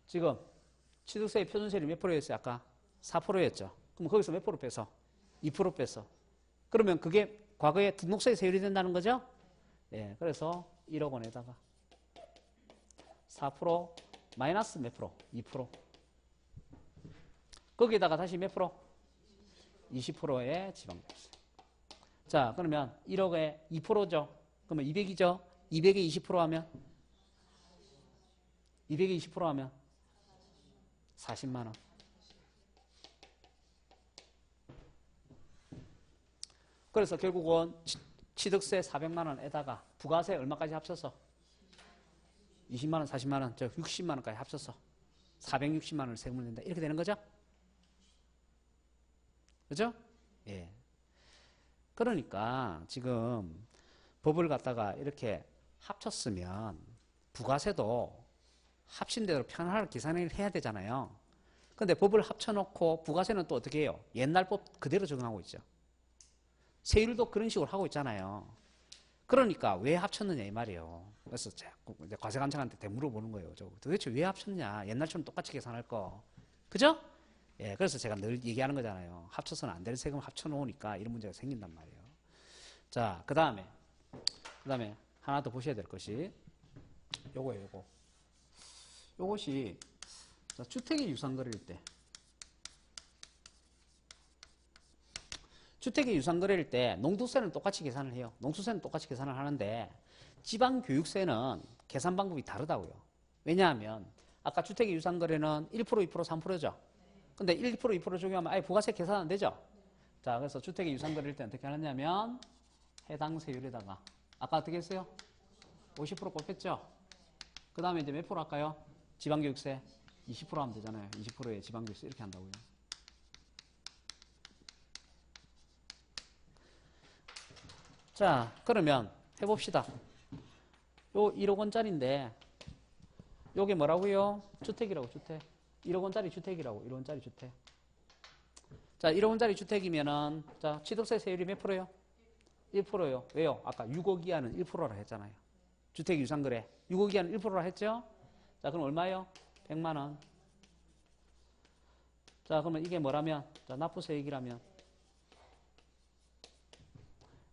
지금 취득세의 표준세율이 몇 프로였어요? 아까 4%였죠. 그럼 거기서 몇 프로 빼서? 2% 뺐어. 그러면 그게 과거에 등록세 세율이 된다는 거죠? 예, 그래서 1억 원에다가 4% 마이너스 몇 프로? 2%. 거기에다가 다시 몇 프로? 20%의 지방세. 자, 그러면 1억에 2%죠? 그러면 200이죠? 200에 20% 하면? 200에 20% 하면? 40만 원. 그래서 결국은 취득세 400만 원에다가 부가세 얼마까지 합쳐서? 20만 원, 40만 원, 저 60만 원까지 합쳐서 460만 원을 세금을 낸다. 이렇게 되는 거죠? 그죠? 예. 그러니까 지금 법을 갖다가 이렇게 합쳤으면 부가세도 합친 대로 편하게 계산을 해야 되잖아요. 근데 법을 합쳐놓고 부가세는 또 어떻게 해요? 옛날 법 그대로 적용하고 있죠. 세율도 그런 식으로 하고 있잖아요. 그러니까 왜 합쳤느냐 이 말이에요. 그래서 과세관청한테 되물어보는 거예요. 도대체 왜 합쳤냐? 옛날처럼 똑같이 계산할 거. 그죠? 예, 그래서 제가 늘 얘기하는 거잖아요. 합쳐서는 안 될 세금을 합쳐놓으니까 이런 문제가 생긴단 말이에요. 자, 그 다음에 하나 더 보셔야 될 것이 요거예요. 요것이 주택이 유상거래일 때 주택이 유상거래일 때 농도세는 똑같이 계산을 해요. 농수세는 똑같이 계산을 하는데 지방교육세는 계산 방법이 다르다고요. 왜냐하면 아까 주택이 유상거래는 1%, 2%, 3%죠. 근데 1%, 2% 적용하면 아예 부가세 계산 안 되죠. 자, 그래서 주택이 유상거래일 때 어떻게 하느냐면 해당 세율에다가 아까 어떻게 했어요? 50% 곱했죠. 그 다음에 이제 몇 프로 할까요? 지방교육세 20% 하면 되잖아요. 20%의 지방교육세 이렇게 한다고요. 자, 그러면 해봅시다. 요 1억 원짜리인데 요게 뭐라고요? 주택이라고, 주택. 1억 원짜리 주택이라고, 1억 원짜리 주택. 자, 1억 원짜리 주택이면은 자, 취득세 세율이 몇 프로예요? 1%예요. 왜요? 아까 6억 이하는 1%라 했잖아요. 주택 유상거래 6억 이하는 1%라 했죠? 자, 그럼 얼마예요? 100만 원. 자, 그러면 이게 뭐라면? 자, 납부세액이라면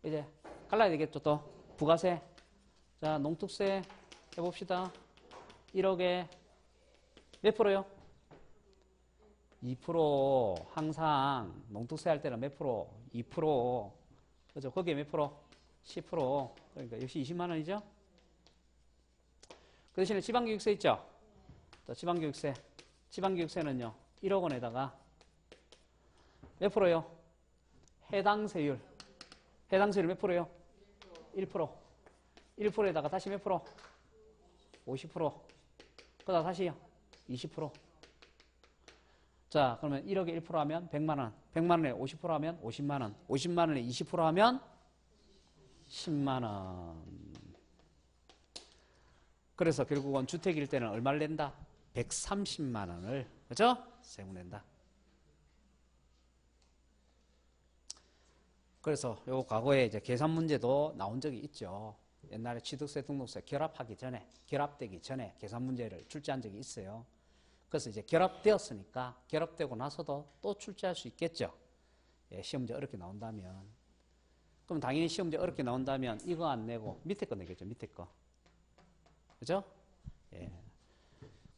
이제 갈라야 되겠죠, 또. 부가세. 자, 농특세 해봅시다. 1억에 몇 프로요? 2%. 항상 농특세 할 때는 몇 프로? 2%. 그죠? 거기에 몇 프로? 10%. 그러니까 역시 20만 원이죠? 그 대신에 지방교육세 있죠? 자, 지방교육세. 지방교육세는요, 1억 원에다가 몇 프로요? 해당 세율. 해당 세율 몇 프로요? 1%. 1%에다가 다시 몇 프로? 50%. 그다음 다시요. 20%. 자, 그러면 1억에 1% 하면 100만 원. 100만 원에 50% 하면 50만 원. 50만 원에 20% 하면 10만 원. 그래서 결국은 주택일 때는 얼마를 낸다? 130만 원을, 그죠? 세금 낸다. 그래서 요 과거에 이제 계산 문제도 나온 적이 있죠. 옛날에 취득세, 등록세 결합하기 전에, 결합되기 전에 계산 문제를 출제한 적이 있어요. 그래서 이제 결합되었으니까 결합되고 나서도 또 출제할 수 있겠죠. 예, 시험 문제 어렵게 나온다면. 그럼 당연히 시험 문제 어렵게 나온다면 이거 안 내고 밑에 거 내겠죠. 밑에 거. 그죠? 예.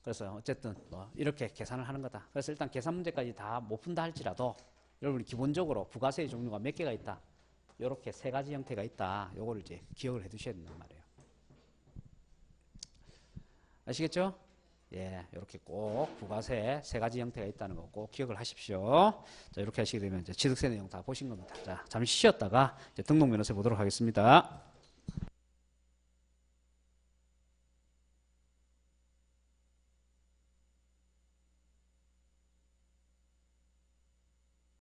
그래서 어쨌든 뭐 이렇게 계산을 하는 거다. 그래서 일단 계산 문제까지 다 못 푼다 할지라도 여러분이 기본적으로 부가세의 종류가 몇 개가 있다. 이렇게 세 가지 형태가 있다. 요거를 이제 기억을 해 두셔야 된단 말이에요. 아시겠죠? 예, 이렇게 꼭 부가세 세 가지 형태가 있다는 거 꼭 기억을 하십시오. 자, 이렇게 하시게 되면 이제 취득세 내용 다 보신 겁니다. 자, 잠시 쉬었다가 이제 등록면허세 보도록 하겠습니다.